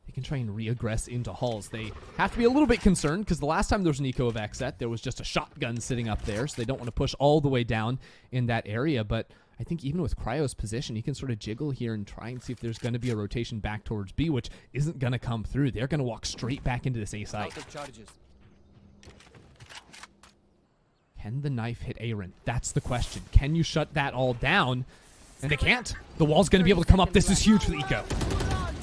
they can try and re-aggress into Halls. They have to be a little bit concerned, because the last time there was an eco of XSET, there was just a shotgun sitting up there, so they don't want to push all the way down in that area. But I think even with Cryo's position, he can sort of jiggle here and try and see if there's going to be a rotation back towards B, which isn't going to come through. They're going to walk straight back into this A site. Can the knife hit Aaron? That's the question. Can you shut that all down? And they can't. The wall's going to be able to come up. This is huge for the eco.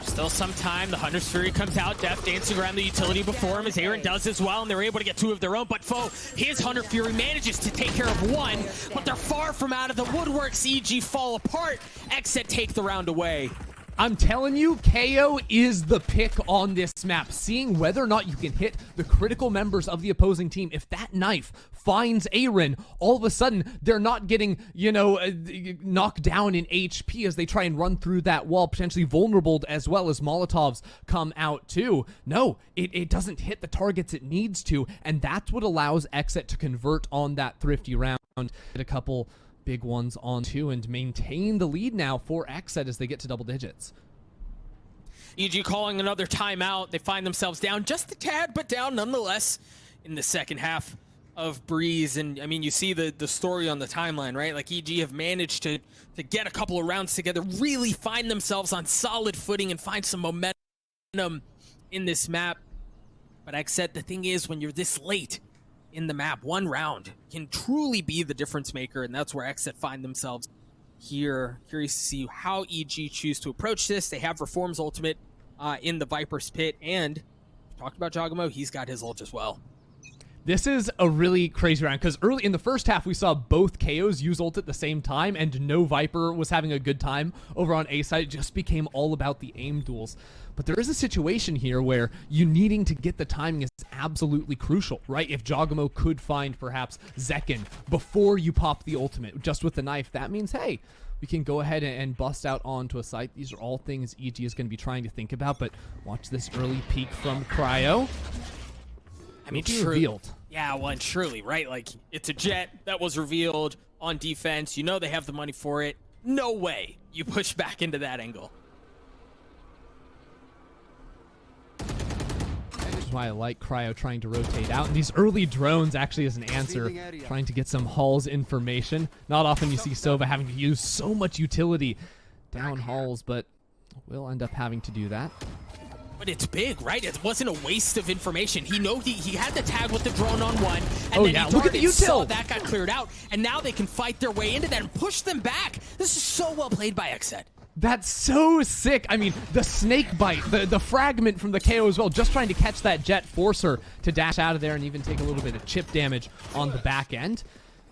Still some time. The Hunter's Fury comes out. Def dancing around the utility before him as Aaron does as well, and they're able to get 2 of their own. But Foe, his Hunter Fury manages to take care of 1, but they're far from out of the woodworks. EG fall apart. XSET take the round away. I'm telling you, KO is the pick on this map. Seeing whether or not you can hit the critical members of the opposing team. If that knife finds Aaron, all of a sudden they're not getting, knocked down in HP as they try and run through that wall, potentially vulnerable as well as Molotovs come out too. No, it doesn't hit the targets it needs to, and that's what allows XSET to convert on that thrifty round. Get a couple big ones on 2 and maintain the lead now for XSET as they get to double digits. EG calling another timeout. They find themselves down just a tad, but down nonetheless in the second half of Breeze. And I mean, you see the story on the timeline, right? Like EG have managed to get a couple of rounds together, really find themselves on solid footing and find some momentum in this map. But XSET, the thing is, when you're this late in the map, 1 round can truly be the difference maker, and that's where XSET find themselves here. Curious to see how EG choose to approach this. They have Reform's ultimate in the Viper's Pit, and talked about Jogamo, he's got his ult as well. This is a really crazy round because early in the first half, we saw both KOs use ult at the same time and no Viper was having a good time over on A side. It just became all about the aim duels. But there is a situation here where you needing to get the timing is absolutely crucial, right? If Jogamo could find perhaps Zekin before you pop the ultimate just with the knife, that means, hey, we can go ahead and bust out onto a site. These are all things EG is going to be trying to think about, but watch this early peek from Cryo. I mean, revealed. Yeah, well, and surely, right? Like, it's a jet that was revealed on defense. You know they have the money for it. No way you push back into that angle. That is why I like Cryo trying to rotate out. And these early drones actually as an answer, trying to get some Halls information. Not often you see Sova having to use so much utility down Halls, but will end up having to do that. But it's big, right? It wasn't a waste of information. He had the tag with the drone on one, and oh then yeah, he look at the util. Saw that got cleared out, and now they can fight their way into that and push them back. This is so well played by XSET. That's so sick. I mean, the snake bite, the fragment from the KO as well, just trying to catch that jet, force her to dash out of there and even take a little bit of chip damage on the back end.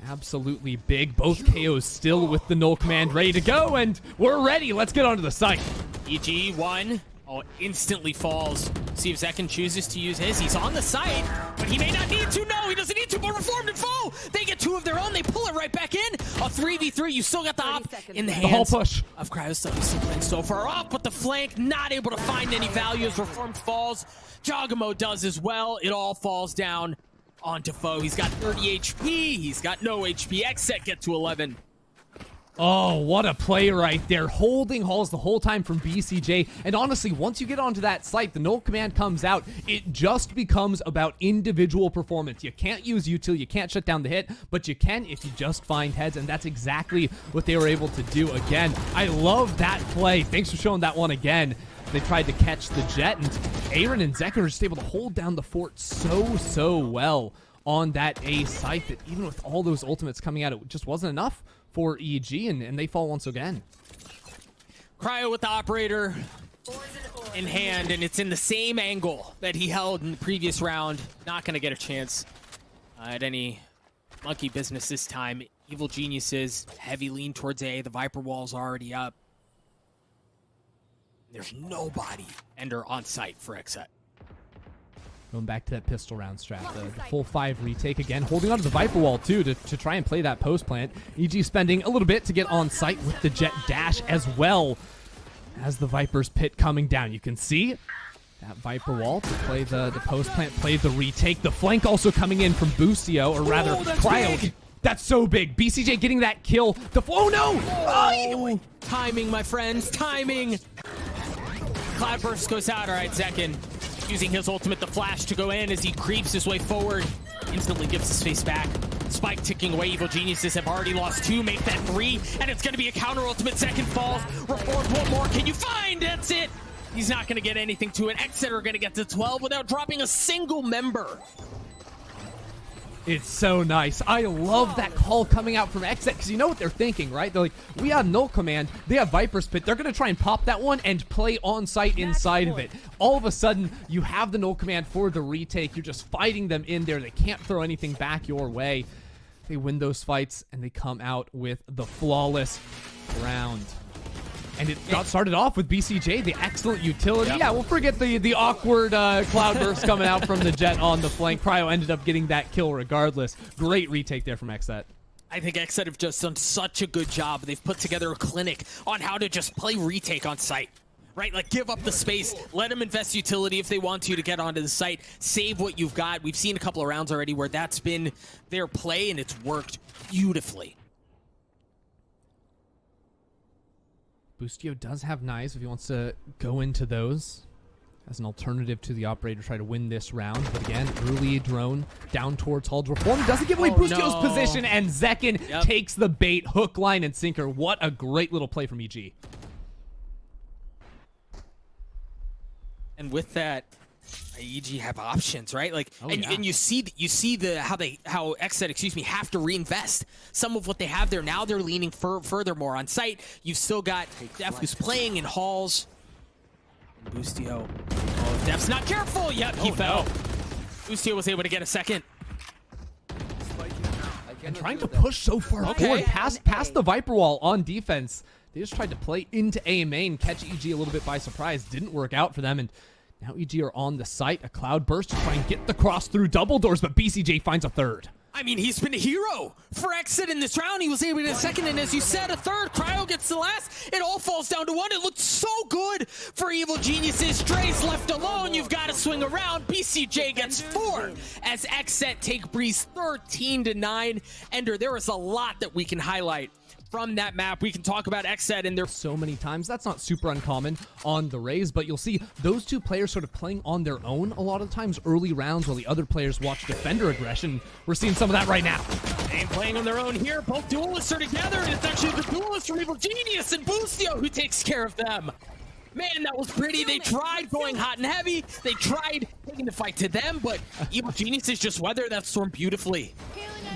Absolutely big. Both KOs still with the null command ready to go, and we're ready. Let's get onto the site. EG 1. Oh, instantly falls. See if Zekin chooses to use his. He's on the site, but he may not need to. No, he doesn't need to, but Reformed and Foe, they get two of their own. They pull it right back in. A 3v3. You still got the op in the hands whole push of Cryo. So far off, but the flank not able to find any value as Reformed falls. Jogamo does as well. It all falls down onto Foe. He's got 30 HP. He's got no HP. XSET get to 11. Oh, what a play right there. Holding Halls the whole time from BCJ. And honestly, once you get onto that site, the null command comes out. It just becomes about individual performance. You can't use util, you can't shut down the hit, but you can if you just find heads, and that's exactly what they were able to do again. I love that play. Thanks for showing that one again. They tried to catch the jet, and Aaron and Zekin are just able to hold down the fort so well on that A site that even with all those ultimates coming out, it just wasn't enough for EG, and they fall once again. Cryo with the operator in hand, and it's in the same angle that he held in the previous round. Not going to get a chance at any monkey business this time. Evil Geniuses, heavy lean towards A. The Viper wall's already up. There's nobody Ender on site for XSET. Going back to that pistol round strat, the full 5 retake again, holding onto the Viper wall too to try and play that post plant. EG spending a little bit to get on site with the jet dash as well as the Viper's pit coming down. You can see that Viper wall to play the post plant, play the retake. The flank also coming in from Boostio, or rather Cryo. Big. That's so big. BCJ getting that kill. Oh no! Oh, timing, my friends, timing. Cloudburst goes out. All right, Zekin using his ultimate, the flash, to go in as he creeps his way forward. Instantly gives his face back. Spike ticking away. Evil Geniuses have already lost 2, make that 3, and it's going to be a counter ultimate. Second falls. Reformed one more. Can you find? That's it. He's not going to get anything to it. XSET are going to get to 12 without dropping a single member. It's so nice. I love that call coming out from XSET because you know what they're thinking, right? They're like, we have null command, they have Viper's Pit, they're going to try and pop that one and play on site inside of it. All of a sudden, you have the null command for the retake. You're just fighting them in there. They can't throw anything back your way. They win those fights and they come out with the flawless round. And it got started off with BCJ, the excellent utility. Yep. Yeah, we'll forget the awkward cloudburst coming out from the jet on the flank. Cryo ended up getting that kill regardless. Great retake there from XSET. I think XSET have just done such a good job. They've put together a clinic on how to just play retake on site. Right, like give up the space, let them invest utility if they want to get onto the site, save what you've got. We've seen a couple of rounds already where that's been their play and it's worked beautifully. Boostio does have knives if he wants to go into those as an alternative to the operator, try to win this round. But again, early drone down towards Hull. Reform doesn't give away Boostio's position, and Zekin takes the bait, hook, line, and sinker. What a great little play from EG. And with that, EG have options, right? Like, and you see how XSET, have to reinvest some of what they have there. Now they're leaning furthermore on site. You've still got Def who's playing in halls. Boostio. Oh, Def's not careful. Yep, he fell. No. Boostio was able to get a second. and trying to push so far forward past the Viper wall on defense. They just tried to play into A main, catch EG a little bit by surprise. Didn't work out for them, and now EG are on the site. A cloud burst to try and get the cross through double doors, but BCJ finds a third. I mean, he's been a hero for XSET in this round. He was able to get a second, and as you said, a third. Cryo gets the last. It all falls down to one. It looked so good for Evil Geniuses. Dre's left alone. You've got to swing around. BCJ gets 4 as XSET take Breeze 13-9. Ender, there is a lot that we can highlight from that map. We can talk about XSET and their so many times. That's not super uncommon on the Rays, but you'll see those two players sort of playing on their own a lot of times early rounds while the other players watch defender aggression. We're seeing some of that right now. And playing on their own here. Both duelists are together, and it's actually the duelist from Evil Genius and Boostio who takes care of them. Man, that was pretty. They tried going hot and heavy. They tried taking the fight to them, but Evil Geniuses just weather that storm beautifully.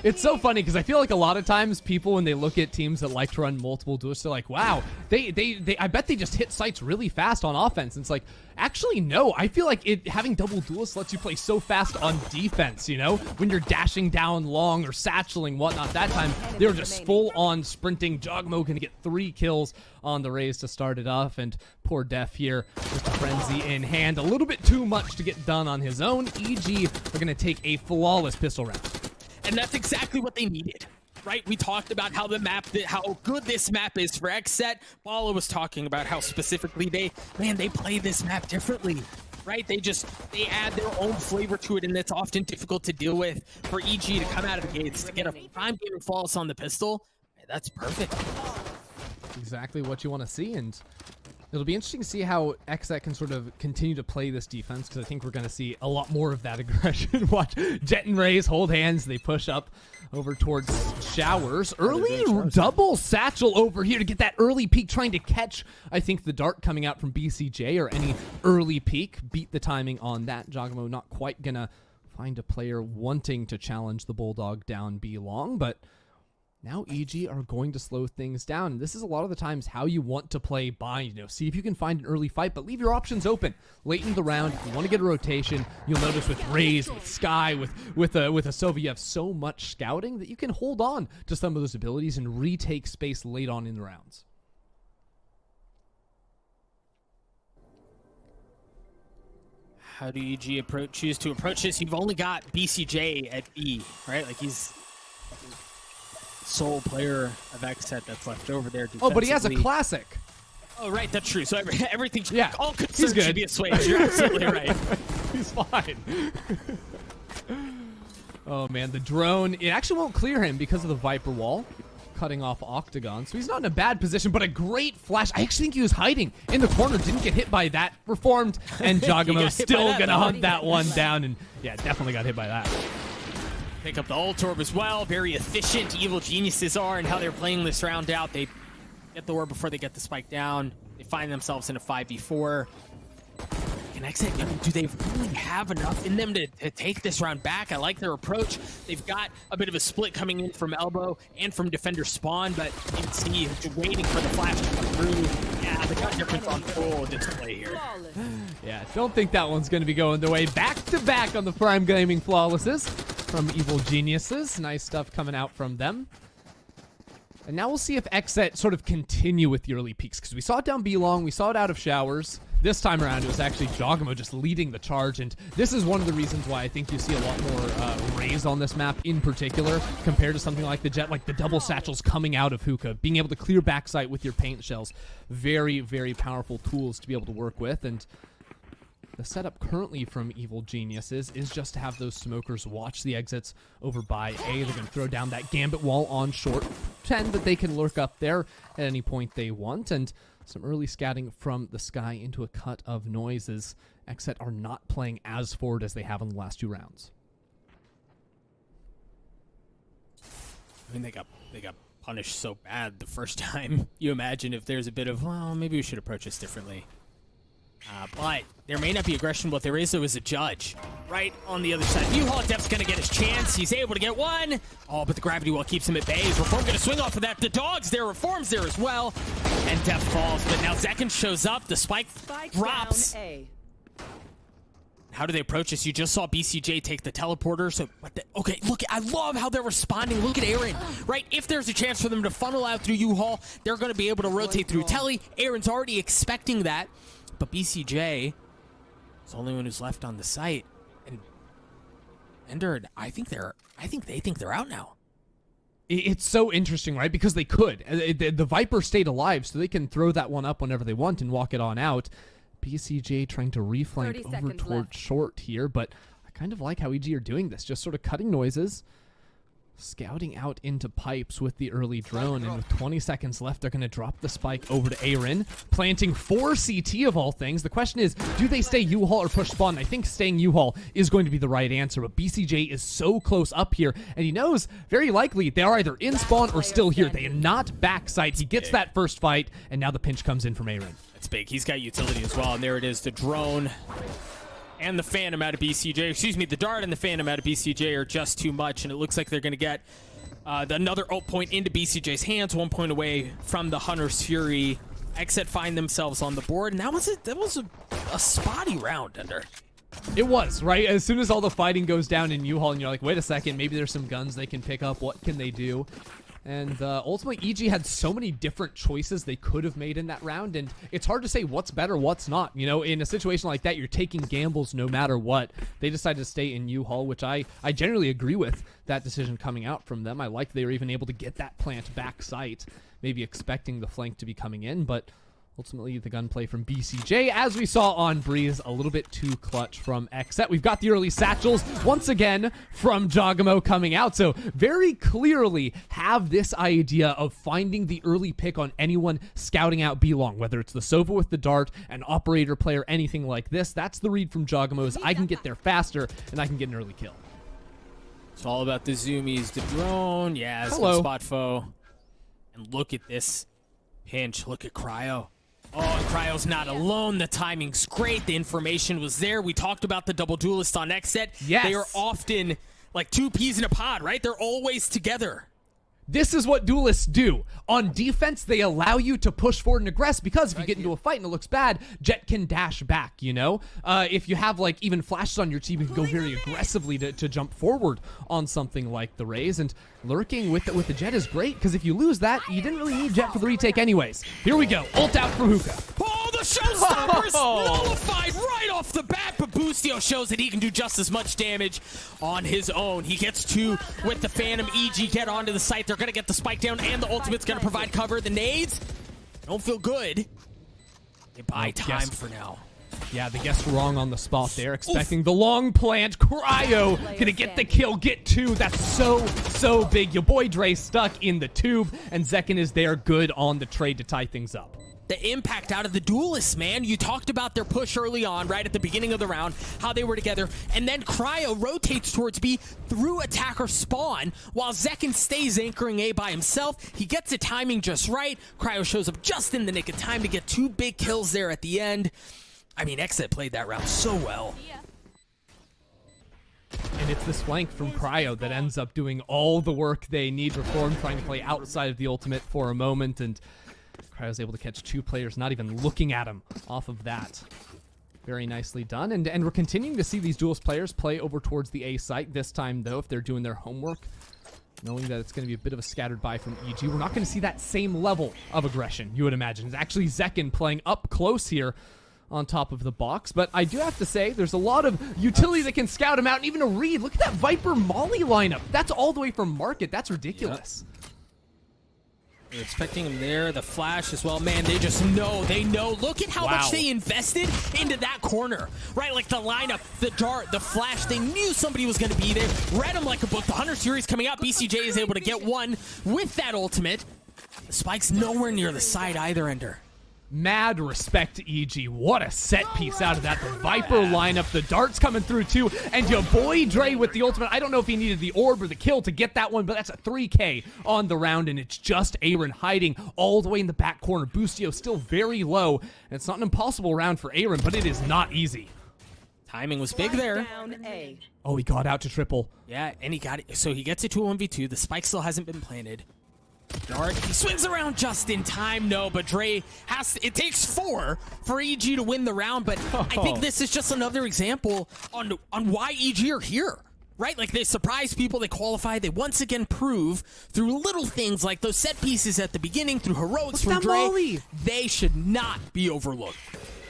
It's so funny because I feel like a lot of times people, when they look at teams that like to run multiple duelists, they're like, wow, I bet they just hit sites really fast on offense. And it's like, actually, no. I feel like having double duelists lets you play so fast on defense, you know? When you're dashing down long or satcheling, whatnot. That time, they were just full on sprinting. Jogmo going to get 3 kills on the Rays to start it off. And poor Def here, just a frenzy in hand. A little bit too much to get done on his own. EG are going to take a flawless pistol round. And that's exactly what they needed, right? We talked about how how good this map is for XSET. Bala was talking about how specifically they play this map differently, right? They add their own flavor to it, and it's often difficult to deal with. For EG to come out of the gates to get a prime game flawless on the pistol, that's perfect. Exactly what you want to see, and it'll be interesting to see how XSET can sort of continue to play this defense, because I think we're going to see a lot more of that aggression. Watch Jet and Rays hold hands. They push up over towards Showers. Early double satchel over here to get that early peek, trying to catch, I think, the dart coming out from BCJ or any early peek. Beat the timing on that. Jogamo not quite going to find a player wanting to challenge the Bulldog down B long, but now EG are going to slow things down, and this is a lot of the times how you want to play bind. You know, see if you can find an early fight, but leave your options open late in the round. If you want to get a rotation, you'll notice with Rays, with Sky, with a Sova, you have so much scouting that you can hold on to some of those abilities and retake space late on in the rounds. How do EG choose to approach this? You've only got BCJ at B, right? Like he's sole player of XSET that's left over there. Oh, but he has a classic. Oh, right, that's true. So everything, yeah, all concerns should be assuaged. You're absolutely right. He's fine. Oh man, the drone, it actually won't clear him because of the Viper wall, cutting off Octagon. So he's not in a bad position, but a great flash. I actually think he was hiding in the corner, didn't get hit by that. Reformed, and Jogamo still gonna hunt that one down, and yeah, definitely got hit by that. Pick up the ult orb as well. Very efficient Evil Geniuses are and how they're playing this round out. They get the orb before they get the spike down. They find themselves in a 5v4. Can XSET, do they really have enough in them to take this round back? I like their approach. They've got a bit of a split coming in from elbow and from defender spawn, but you can see waiting for the flash to come through. Yeah, they got difference on full display here. Yeah, don't think that one's going to be going their way. Back to back on the Prime Gaming Flawlesses from Evil Geniuses. Nice stuff coming out from them. And now we'll see if XSET sort of continue with the early peaks, because we saw it down B long, we saw it out of Showers. This time around, it was actually Jogamo just leading the charge, and this is one of the reasons why I think you see a lot more Rays on this map in particular, compared to something like the Jet, like the double satchels coming out of Hookah, being able to clear backside with your paint shells. Very, very powerful tools to be able to work with, and the setup currently from Evil Geniuses is just to have those smokers watch the exits over by A. They're going to throw down that Gambit wall on short, pretend that they can lurk up there at any point they want, and some early scouting from the Sky into a cut of noises. XSET are not playing as forward as they have in the last 2 rounds. I mean, they got punished so bad the first time. You imagine if there's a bit of, well, maybe we should approach this differently. But there may not be aggression. What there is, though, is a judge right on the other side. U-Haul, Def's going to get his chance. He's able to get one. Oh, but the gravity wall keeps him at bay. Is Reform going to swing off of that? The Dog's there. Reform's there as well. And Def falls. But now Zekin shows up. The spike drops. How do they approach this? You just saw BCJ take the teleporter. So, okay, look, I love how they're responding. Look at Aaron, right? If there's a chance for them to funnel out through U-Haul, they're going to be able to rotate through Telly. Aaron's already expecting that. But BCJ is the only one who's left on the site. And Ender, I think they think they're out now. It's so interesting, right? Because they could. The Viper stayed alive, so they can throw that one up whenever they want and walk it on out. BCJ trying to reflank over towards short here, but I kind of like how EG are doing this, just sort of cutting noises, scouting out into pipes with the early drone, and with 20 seconds left, they're going to drop the spike over to Aaron, planting 4 CT of all things. The question is, do they stay U-Haul or push spawn? I think staying U-Haul is going to be the right answer, but BCJ is so close up here, and he knows very likely they are either in spawn or still here. They are not backside. He gets that first fight, and now the pinch comes in from Aaron. That's big. He's got utility as well, and there it is. The drone and the Phantom out of BCJ. Excuse me, the Dart and the Phantom out of BCJ are just too much, and it looks like they're going to get another ult point into BCJ's hands, 1 point away from the Hunter's Fury. XSET find themselves on the board, and that was a spotty round, Ender. It was, right? As soon as all the fighting goes down in U-Haul, and you're like, wait a second, maybe there's some guns they can pick up. What can they do? And ultimately, EG had so many different choices they could have made in that round, and it's hard to say what's better, what's not. You know, in a situation like that, you're taking gambles no matter what. They decided to stay in U-Haul, which I generally agree with that decision coming out from them. I like they were even able to get that plant back site, maybe expecting the flank to be coming in, but ultimately, the gunplay from BCJ, as we saw on Breeze, a little bit too clutch from XSET. We've got the early satchels, once again, from Jogamo coming out. So, very clearly have this idea of finding the early pick on anyone scouting out B-Long, whether it's the Sova with the Dart, an operator player, anything like this. That's the read from Jogamo, is I can get there faster, and I can get an early kill. It's all about the zoomies, the drone. Yeah, it's Hello. spot foe. And look at this pinch. Look at Cryo. Oh, and Cryo's not alone. The timing's great. The information was there. We talked about the double duelist on XSET. Yes. They are often like two peas in a pod, right? They're always together. This is what duelists do. On defense, they allow you to push forward and aggress because if you get into a fight and it looks bad, Jet can dash back, you know? If you have, like, even flashes on your team, you can go very aggressively to jump forward on something like the Raze. And lurking with the Jet is great because if you lose that, you didn't really need Jet for the retake anyways. Here we go. Ult out for Hookah. Oh, the showstoppers nullified right off the bat, but Boostio shows that he can do just as much damage on his own. He gets 2 with the Phantom. EG get onto the site. They're going to get the spike down, and the ultimate's going to provide cover. The nades don't feel good. They buy time for now. Yeah, they guessed wrong on the spot there, expecting the long plant. Cryo gonna get the kill, get 2. That's so big. Your boy Dre stuck in the tube, and Zekin is there good on the trade to tie things up. The impact out of the duelists, man. You talked about their push early on, right at the beginning of the round, how they were together, and then Cryo rotates towards B through attacker spawn, while Zekin stays anchoring A by himself. He gets the timing just right. Cryo shows up just in the nick of time to get 2 big kills there at the end. I mean, XSET played that round so well. And it's this flank from Cryo that ends up doing all the work they need. Reform trying to play outside of the ultimate for a moment, and Cryo's able to catch 2 players, not even looking at him off of that. Very nicely done. And we're continuing to see these duelist players play over towards the A site. This time, though, if they're doing their homework, knowing that it's going to be a bit of a scattered buy from EG, we're not going to see that same level of aggression, you would imagine. It's actually Zekin playing up close here on top of the box, but I do have to say there's a lot of utility that can scout him out, and even a read. Look at that Viper Molly lineup. That's all the way from market. That's ridiculous. They're expecting him there. The flash as well. Man, they just know. They know. Look at how much they invested into that corner, right? Like the lineup, the dart, the flash. They knew somebody was going to be there. Read him like a book. The Hunter series coming out. BCJ is able to get 1 with that ultimate. The spike's nowhere near the side either, Ender. Mad respect to EG. What a set piece out of that. The Viper lineup, the darts coming through too, and your boy Dre with the ultimate. I don't know if he needed the orb or the kill to get that one, but that's a 3K on the round, and it's just Aaron hiding all the way in the back corner. Boostio still very low, and it's not an impossible round for Aaron, but it is not easy. Timing was big there. Oh, he got out to triple. Yeah, and he got it. So he gets it to a 1v2. The spike still hasn't been planted. Dart, he swings around just in time. No, but Dre it takes 4 for EG to win the round, but I think this is just another example on why EG are here. Right? Like, they surprise people, they qualify, they once again prove through little things like those set pieces at the beginning, through heroics from Dre, Molly. They should not be overlooked.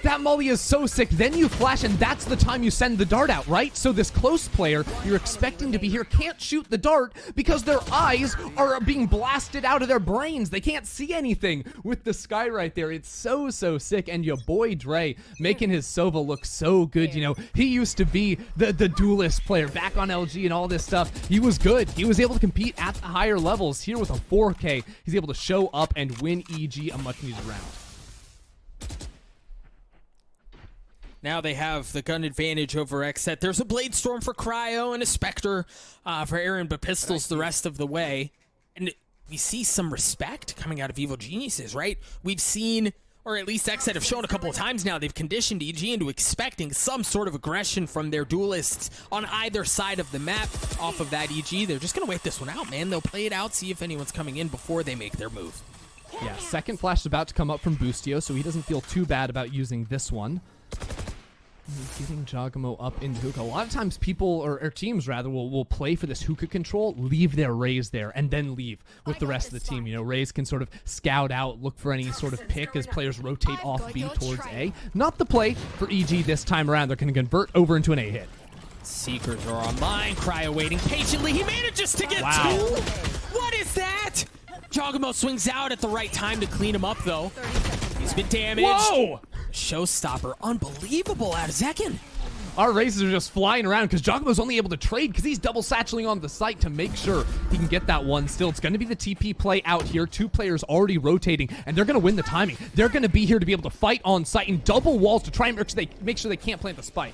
That molly is so sick. Then you flash, and that's the time you send the dart out, right? So this close player you're expecting to be here can't shoot the dart because their eyes are being blasted out of their brains. They can't see anything with the sky right there. It's so sick. And your boy Dre making his Sova look so good. You know, he used to be the duelist player back on LG and all this stuff. He was good. He was able to compete at the higher levels. Here with a 4K, he's able to show up and win EG a much-needed round. Now they have the gun advantage over XSET. There's a Blade Storm for Cryo and a Spectre for Aaron, but Pistols the rest of the way. And we see some respect coming out of Evil Geniuses, right? We've seen, or at least XSET have shown a couple of times now, they've conditioned EG into expecting some sort of aggression from their duelists on either side of the map. Off of that EG, they're just going to wait this one out, man. They'll play it out, see if anyone's coming in before they make their move. Yeah, second flash is about to come up from Boostio, so he doesn't feel too bad about using this one. Getting Jogamo up into hookah. A lot of times people, or teams rather, will play for this hookah control, leave their Rays there, and then leave with the rest of the team. You know, Rays can sort of scout out, look for any sort of pick as players rotate off B towards A. Not the play for EG this time around. They're going to convert over into an A hit. Seekers are online. Cryo waiting patiently. He manages to get 2. What is that? Jogamo swings out at the right time to clean him up, though. He's been damaged. Whoa! Showstopper. Unbelievable out of Zekin. Our races are just flying around because Jogamo's only able to trade because he's double satcheling on the site to make sure he can get that one. Still, it's going to be the TP play out here. 2 players already rotating, and they're going to win the timing. They're going to be here to be able to fight on site and double walls to try and make sure they can't plant the spike.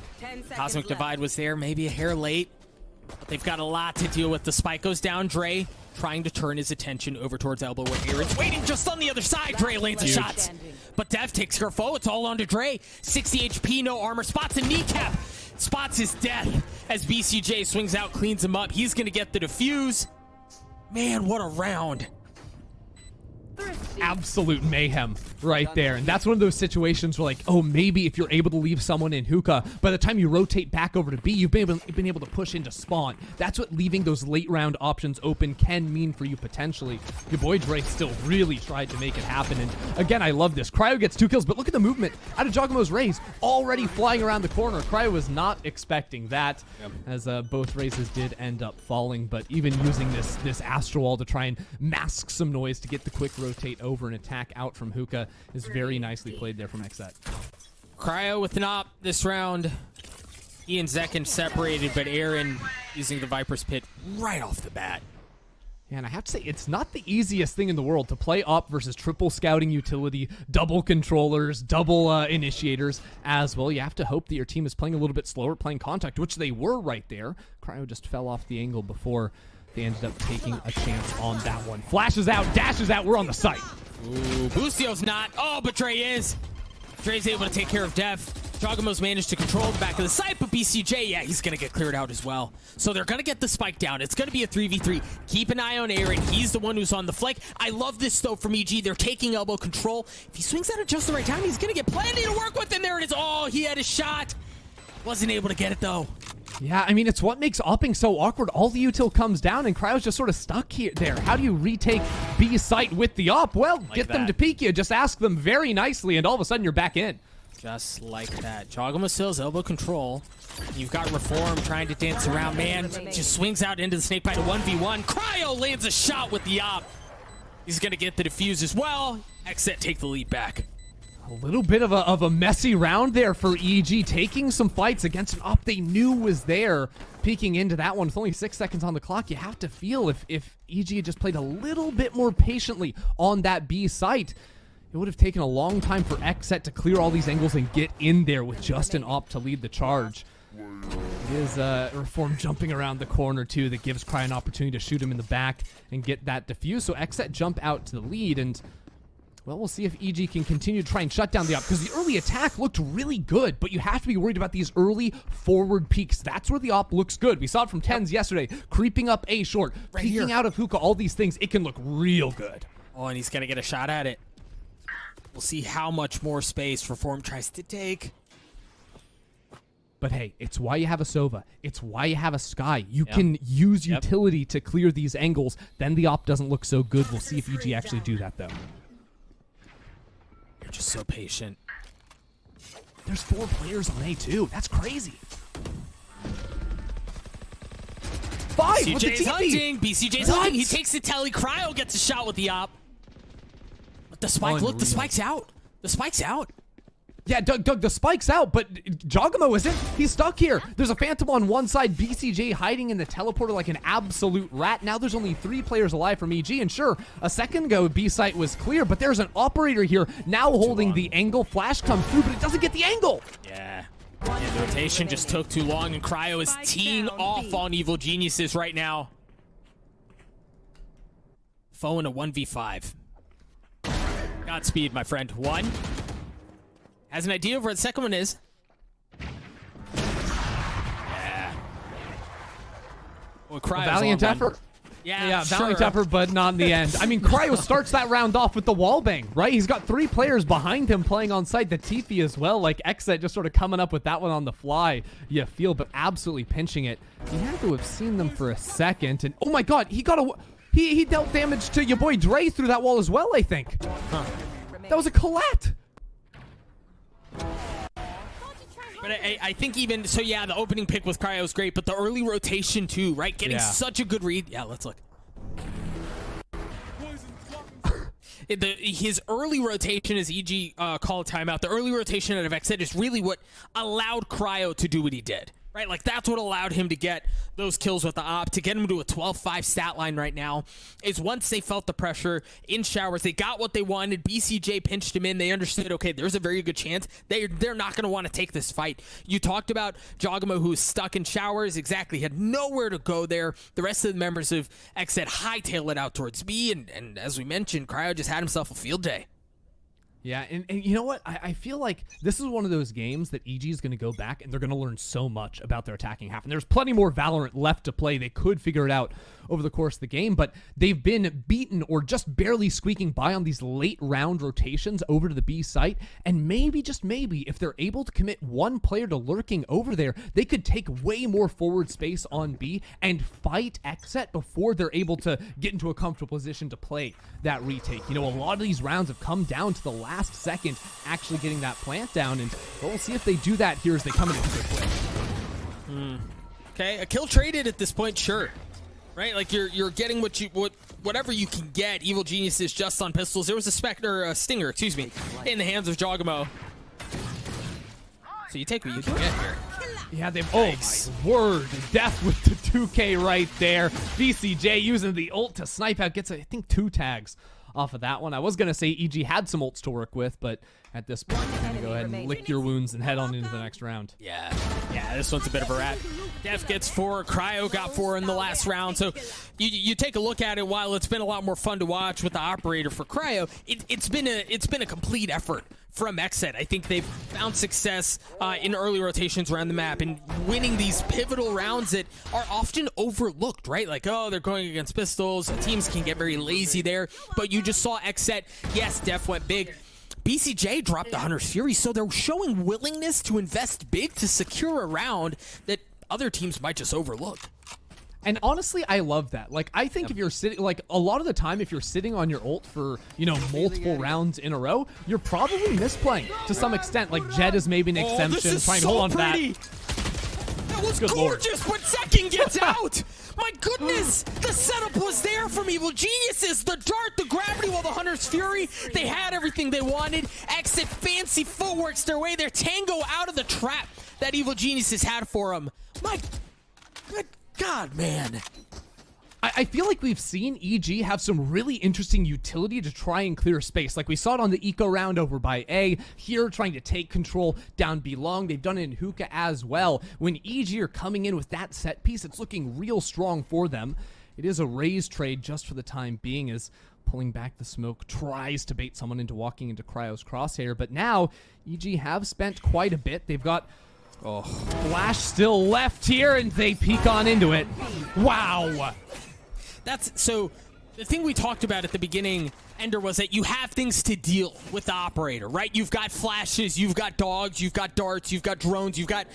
Cosmic Divide was there, maybe a hair late, but they've got a lot to deal with. The spike goes down. Dre trying to turn his attention over towards elbow where Aaron's waiting just on the other side. Dre lands a shot, but Dev takes her foe. It's all onto Dre. 60 HP, no armor. Spots a kneecap. Spots his death as BCJ swings out, cleans him up. He's going to get the defuse. Man, what a round. Absolute mayhem right there. And that's one of those situations where, like, oh, maybe if you're able to leave someone in hookah, by the time you rotate back over to B, you've been able to push into spawn. That's what leaving those late round options open can mean for you potentially. Your boy Dre still really tried to make it happen. And again, I love this. Cryo gets 2 kills, but look at the movement out of Jogamo's Rays already flying around the corner. Cryo was not expecting that, as both races did end up falling. But even using this Astral Wall to try and mask some noise to get the quick rotate over and attack out from hookah is very nicely played there from XSET. Cryo with an op this round. He and Zekin separated, but Aaron using the Viper's Pit right off the bat. Yeah, and I have to say, it's not the easiest thing in the world to play op versus triple scouting utility, double controllers, double initiators as well. You have to hope that your team is playing a little bit slower, playing contact, which they were right there. Cryo just fell off the angle before they ended up taking a chance on that one. Flashes out, dashes out, we're on the site. Ooh, Boostio's not. Oh, but Dre is. Dre's able to take care of Dev. Jogamo's managed to control the back of the site, but BCJ, yeah, he's going to get cleared out as well. So they're going to get the spike down. It's going to be a 3v3. Keep an eye on Aaron. He's the one who's on the flank. I love this, though, from EG. They're taking elbow control. If he swings out at just the right time, he's going to get plenty to work with, and there it is. Oh, he had a shot. Wasn't able to get it, though. Yeah, I mean, it's what makes upping so awkward. All the util comes down, and Cryo's just sort of stuck here. There. How do you retake B site with the up? Well, like get them to peek you. Just ask them very nicely, and all of a sudden you're back in. Just like that. Jogamo stills elbow control. You've got Reform trying to dance around. Man, just swings out into the snakebite to 1v1. Cryo lands a shot with the op. He's going to get the defuse as well. XSET take the lead back. A little bit of a messy round there for EG, taking some fights against an op they knew was there. Peeking into that one with only 6 seconds on the clock, you have to feel if EG had just played a little bit more patiently on that B site, it would have taken a long time for XSET to clear all these angles and get in there with just an op to lead the charge. It is Reform jumping around the corner too that gives Cry an opportunity to shoot him in the back and get that defuse. So XSET jump out to the lead, and Well, we'll see if EG can continue to try and shut down the op, because the early attack looked really good, but you have to be worried about these early forward peaks. That's where the op looks good. We saw it from Tens yesterday, creeping up A short, peeking out of hookah, all these things. It can look real good. Oh, and he's going to get a shot at it. We'll see how much more space Reform tries to take. But hey, it's why you have a Sova. It's why you have a Sky. You can use utility to clear these angles. Then the op doesn't look so good. We'll see if EG actually do that, though. You're just so patient. There's 4 players on A, too. That's crazy. 5 with the BCJ's TP. hunting. BCJ's hunting. He takes the telly. Cryo gets a shot with the op. But the spike, look, the spike's out. The spike's out. Yeah, Doug, the spike's out, but Jogamo isn't. He's stuck here. There's a Phantom on one side, BCJ hiding in the teleporter like an absolute rat. Now there's only 3 players alive from EG, and sure, a second ago, B site was clear, but there's an operator here now holding the angle. Flash comes through, but it doesn't get the angle. Yeah. The rotation just took too long, and Cryo is teeing off on Evil Geniuses right now. Foe in a 1v5. Godspeed, my friend. 1. Has an idea of where the second one is. Yeah. Well, Cryo's Valiant on one. effort. Yeah, Valiant effort, but not in the end. I mean, Cryo starts that round off with the wallbang, right? He's got 3 players behind him playing on site. The TP as well, like XSET just sort of coming up with that one on the fly. You feel, but absolutely pinching it. He had to have seen them for a second, and oh my God, he got a... He dealt damage to your boy Dre through that wall as well, I think. Huh. That was a collat. But I think even, so yeah, the opening pick with Cryo is great, but the early rotation too, right? Getting such a good read. Yeah, let's look. His early rotation, as EG call a timeout, the early rotation out of XSET is really what allowed Cryo to do what he did. Right, like that's what allowed him to get those kills with the op, to get him to a 12-5 stat line right now, is once they felt the pressure in showers, they got what they wanted, BCJ pinched him in, they understood, okay, there's a very good chance they're not going to want to take this fight. You talked about Jogamo, who was stuck in showers, exactly, had nowhere to go there. The rest of the members of XSET hightail it out towards B, and as we mentioned, Cryo just had himself a field day. Yeah, and you know what? I feel like this is one of those games that EG is going to go back and they're going to learn so much about their attacking half. And there's plenty more Valorant left to play. They could figure it out over the course of the game, but they've been beaten or just barely squeaking by on these late round rotations over to the B site. And maybe, just maybe, if they're able to commit 1 player to lurking over there, they could take way more forward space on B and fight XSET before they're able to get into a comfortable position to play that retake. You know, a lot of these rounds have come down to the last second actually getting that plant down, and we'll see if they do that here as they come into quick. Okay, a kill traded at this point, sure. Right, like you're getting whatever you can get. Evil Geniuses just on pistols. There was a Stinger, excuse me, in the hands of Jogamo. So you take what you can get here. Yeah, they've, oh my word, death with the 2K right there. BCJ using the ult to snipe out, gets, I think, 2 tags off of that one. I was going to say EG had some ults to work with, but at this point, you're going to go ahead and lick your wounds and head on into the next round. Yeah, this one's a bit of a rat. Def gets 4, Cryo got 4 in the last round, so you take a look at it. While it's been a lot more fun to watch with the operator for Cryo, it's been a complete effort from XSET. I think they've found success in early rotations around the map and winning these pivotal rounds that are often overlooked, right? Like, oh, they're going against pistols. Teams can get very lazy there, but you just saw XSET. Yes, Def went big. BCJ dropped the Hunter's Fury, so they're showing willingness to invest big to secure a round that other teams might just overlook. And honestly, I love that. Like, I think if you're sitting, like, a lot of the time, if you're sitting on your ult for, you know, multiple rounds in a row, you're probably misplaying to some extent. Like, Jed is maybe an exemption, trying to hold on to that. That was gorgeous, but second gets out! My goodness! The setup was there from Evil Geniuses! The dart, the gravity, while the Hunter's Fury, they had everything they wanted. XSET fancy footworks their way there. Tango out of the trap that Evil Geniuses had for him. My good God, man. I feel like we've seen EG have some really interesting utility to try and clear space. Like we saw it on the eco round over by A, here trying to take control down B long. They've done it in hookah as well. When EG are coming in with that set piece, it's looking real strong for them. It is a raise trade just for the time being, as pulling back the smoke, tries to bait someone into walking into Cryo's crosshair. But now, EG have spent quite a bit. They've got Flash still left here, and they peek on into it. Wow. That's so. The thing we talked about at the beginning, Ender, was that you have things to deal with the operator, right? You've got flashes, you've got dogs, you've got darts, you've got drones, you've got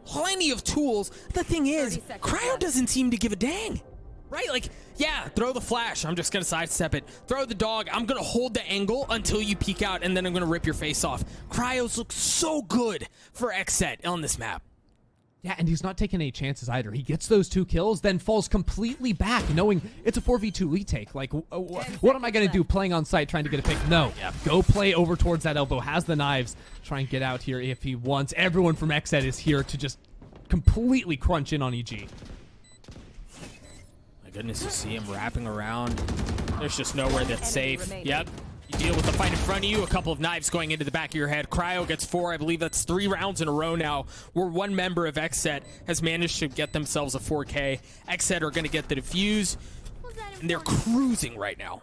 plenty of tools. The thing is, Cryo doesn't seem to give a dang, right? Like, yeah, throw the flash, I'm just gonna sidestep it. Throw the dog, I'm gonna hold the angle until you peek out, and then I'm gonna rip your face off. Cryos look so good for XSET on this map. Yeah, and he's not taking any chances either. He gets those 2 kills, then falls completely back, knowing it's a 4v2 retake. Like, what am I going to do playing on site trying to get a pick? No. Yeah. Go play over towards that elbow. Has the knives. Try and get out here if he wants. Everyone from XSET is here to just completely crunch in on EG. My goodness, you see him wrapping around. There's just nowhere that's safe. Yep. You deal with the fight in front of you, a couple of knives going into the back of your head. Cryo gets 4. I believe that's 3 rounds in a row now where one member of XSET has managed to get themselves a 4K. XSET are going to get the defuse, and they're cruising right now.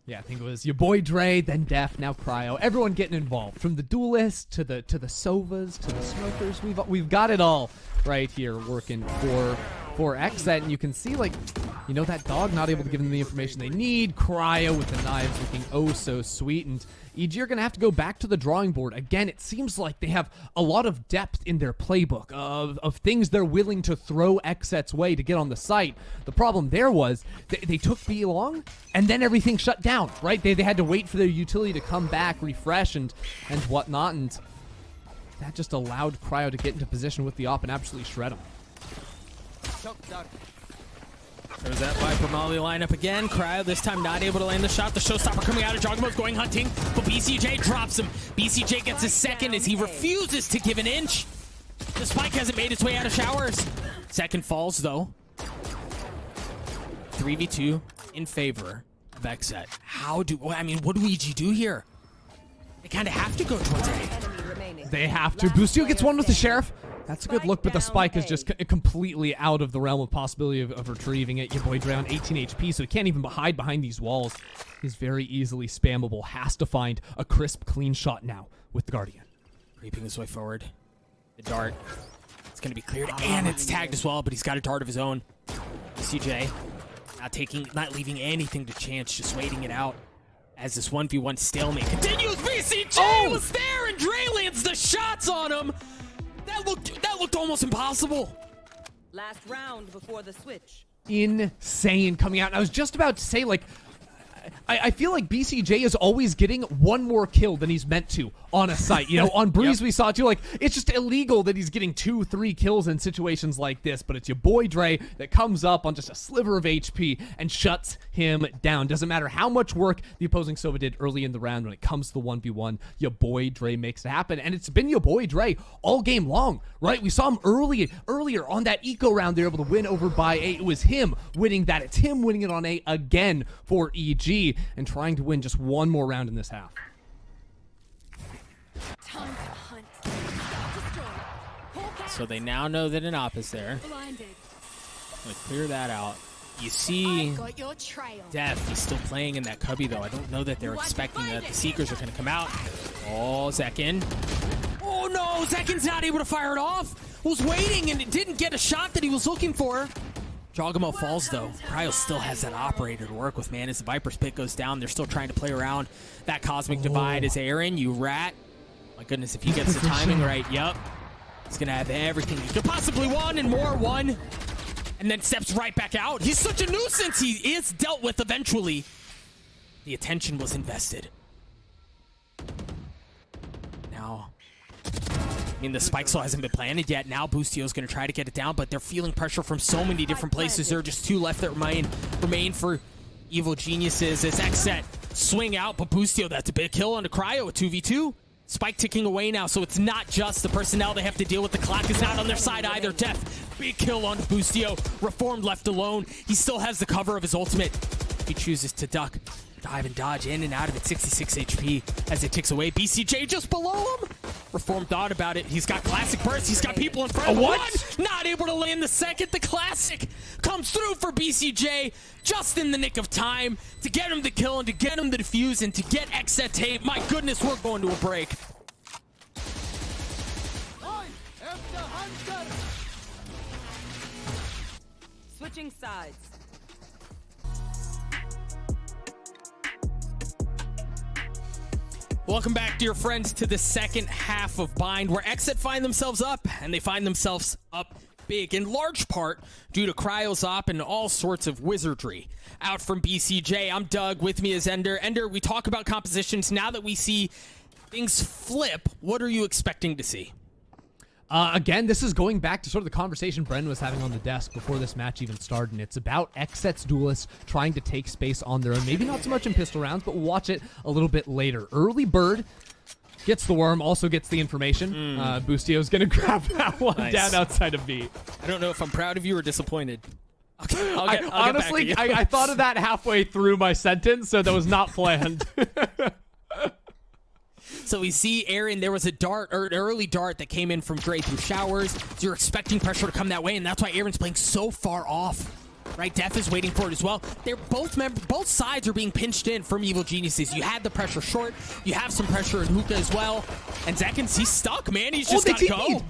Yeah, I think it was your boy Dre, then Def, now Cryo. Everyone getting involved, from the duelists to the Sovas to the smokers. We've got it all right here working for XSET, and you can see, like, you know, that dog not able to give them the information they need. Cryo with the knives looking oh so sweet, and EG are going to have to go back to the drawing board. Again, it seems like they have a lot of depth in their playbook of things they're willing to throw XSET's way to get on the site. The problem there was they took B long, and then everything shut down, right? They had to wait for their utility to come back, refresh, and whatnot, and that just allowed Cryo to get into position with the op and absolutely shred them. There's that Viper Molly lineup again. Cryo this time not able to land the shot. The showstopper coming out of Jogmo's going hunting, but BCJ drops him. BCJ gets his second as he refuses to give an inch. The spike hasn't made its way out of showers. Second falls though. 3v2 in favor of XSET. What do EG do here? They kind of have to go towards A. They have to. Boostio gets one with the Sheriff. That's a good look, but the spike is just completely out of the realm of possibility of retrieving it. Your boy Dre on 18 HP, so he can't even hide behind these walls. He's very easily spammable. Has to find a crisp, clean shot now with the Guardian. Creeping his way forward. The dart. It's going to be cleared, and it's tagged as well, but he's got a dart of his own. CJ not leaving anything to chance, just waiting it out as this 1v1 stalemate continues. BCJ was there, and Dre lands the shots on him. That looked almost impossible. Last round before the switch. Insane coming out. And I was just about to say, like, I feel like BCJ is always getting one more kill than he's meant to on a site. You know, on Breeze we saw too, like, it's just illegal that he's getting 2-3 kills in situations like this, but it's your boy Dre that comes up on just a sliver of HP and shuts him down. Doesn't matter how much work the opposing Sova did early in the round. When it comes to the 1v1, your boy Dre makes it happen, and it's been your boy Dre all game long, right? We saw him earlier on that eco round. They're able to win over by A. It was him winning that. It's him winning it on A again for EG, and trying to win just one more round in this half. Time to hunt. So they now know that an op is there. Blinded. I'm gonna clear that out. You see, I've got your trail. Def, he's still playing in that cubby though. I don't know that they're expecting that the Seekers are gonna come out. Oh, Zekin. Oh no, Zekin's not able to fire it off. Was waiting and it didn't get a shot that he was looking for. Jogamo falls though. Cryo still has that operator to work with, man. As the Viper's pick goes down, they're still trying to play around that Cosmic Divide. As Aaron, you rat. My goodness, if he gets the timing right, yep. He's gonna have everything he could possibly want and more. One. And then steps right back out. He's such a nuisance. He is dealt with eventually. The attention was invested. Now, I mean, the spike still hasn't been planted yet. Now Boostio's going to try to get it down, but they're feeling pressure from so many different places. There are just 2 left that remain for Evil Geniuses as XSET swing out, but Boostio, that's a big kill on the Cryo, a 2v2. Spike ticking away now, so it's not just the personnel they have to deal with. The clock is not on their side either. Def, big kill on Boostio. Reformed left alone. He still has the cover of his ultimate. He chooses to duck, dive and dodge in and out of it. 66 HP as it ticks away. BCJ just below him. Reform thought about it. He's got classic burst. He's got people in front of him. What? Not able to land the second. The classic comes through for BCJ just in the nick of time to get him the kill and to get him the defuse and to get XSET tape. My goodness, we're going to a break. Switching sides. Welcome back, dear friends, to the second half of Bind, where XSET find themselves up, and they find themselves up big, in large part due to Cryosop and all sorts of wizardry out from BCJ. I'm Doug. With me is Ender. Ender, we talk about compositions. Now that we see things flip, what are you expecting to see? Again, this is going back to sort of the conversation Bren was having on the desk before this match even started, and it's about XSET's duelists trying to take space on their own. Maybe not so much in pistol rounds, but we'll watch it a little bit later. Early bird gets the worm, also gets the information. Boostio's going to grab that one down outside of B. I don't know if I'm proud of you or disappointed. Okay, Honestly, I thought of that halfway through my sentence, so that was not planned. So we see Aaron, there was a dart, or an early dart that came in from Gray through showers. So you're expecting pressure to come that way, and that's why Aaron's playing so far off. Right, Def is waiting for it as well. They're both sides are being pinched in from Evil Geniuses. You had the pressure short, you have some pressure in Hookah as well, and Zekins, he's stuck, man. He's just got to go.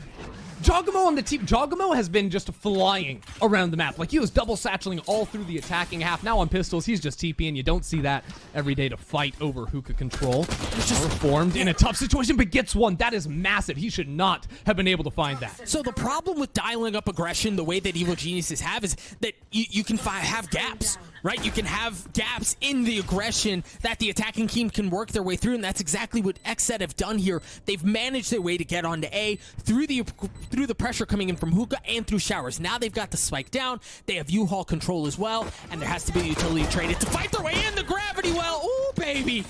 Jogamo on the team. Jogamo has been just flying around the map. Like, he was double satcheling all through the attacking half. Now on pistols, he's just TPing. You don't see that every day to fight over Hookah control. He's just reformed in a tough situation, but gets one. That is massive. He should not have been able to find that. So the problem with dialing up aggression the way that Evil Geniuses have is that you can have gaps, right? You can have gaps in the aggression that the attacking team can work their way through, and that's exactly what XSET have done here. They've managed their way to get onto A through the pressure coming in from Hookah and through showers. Now they've got the spike down. They have U-Haul control as well, and there has to be a utility traded to fight their way in the gravity well. Ooh, baby.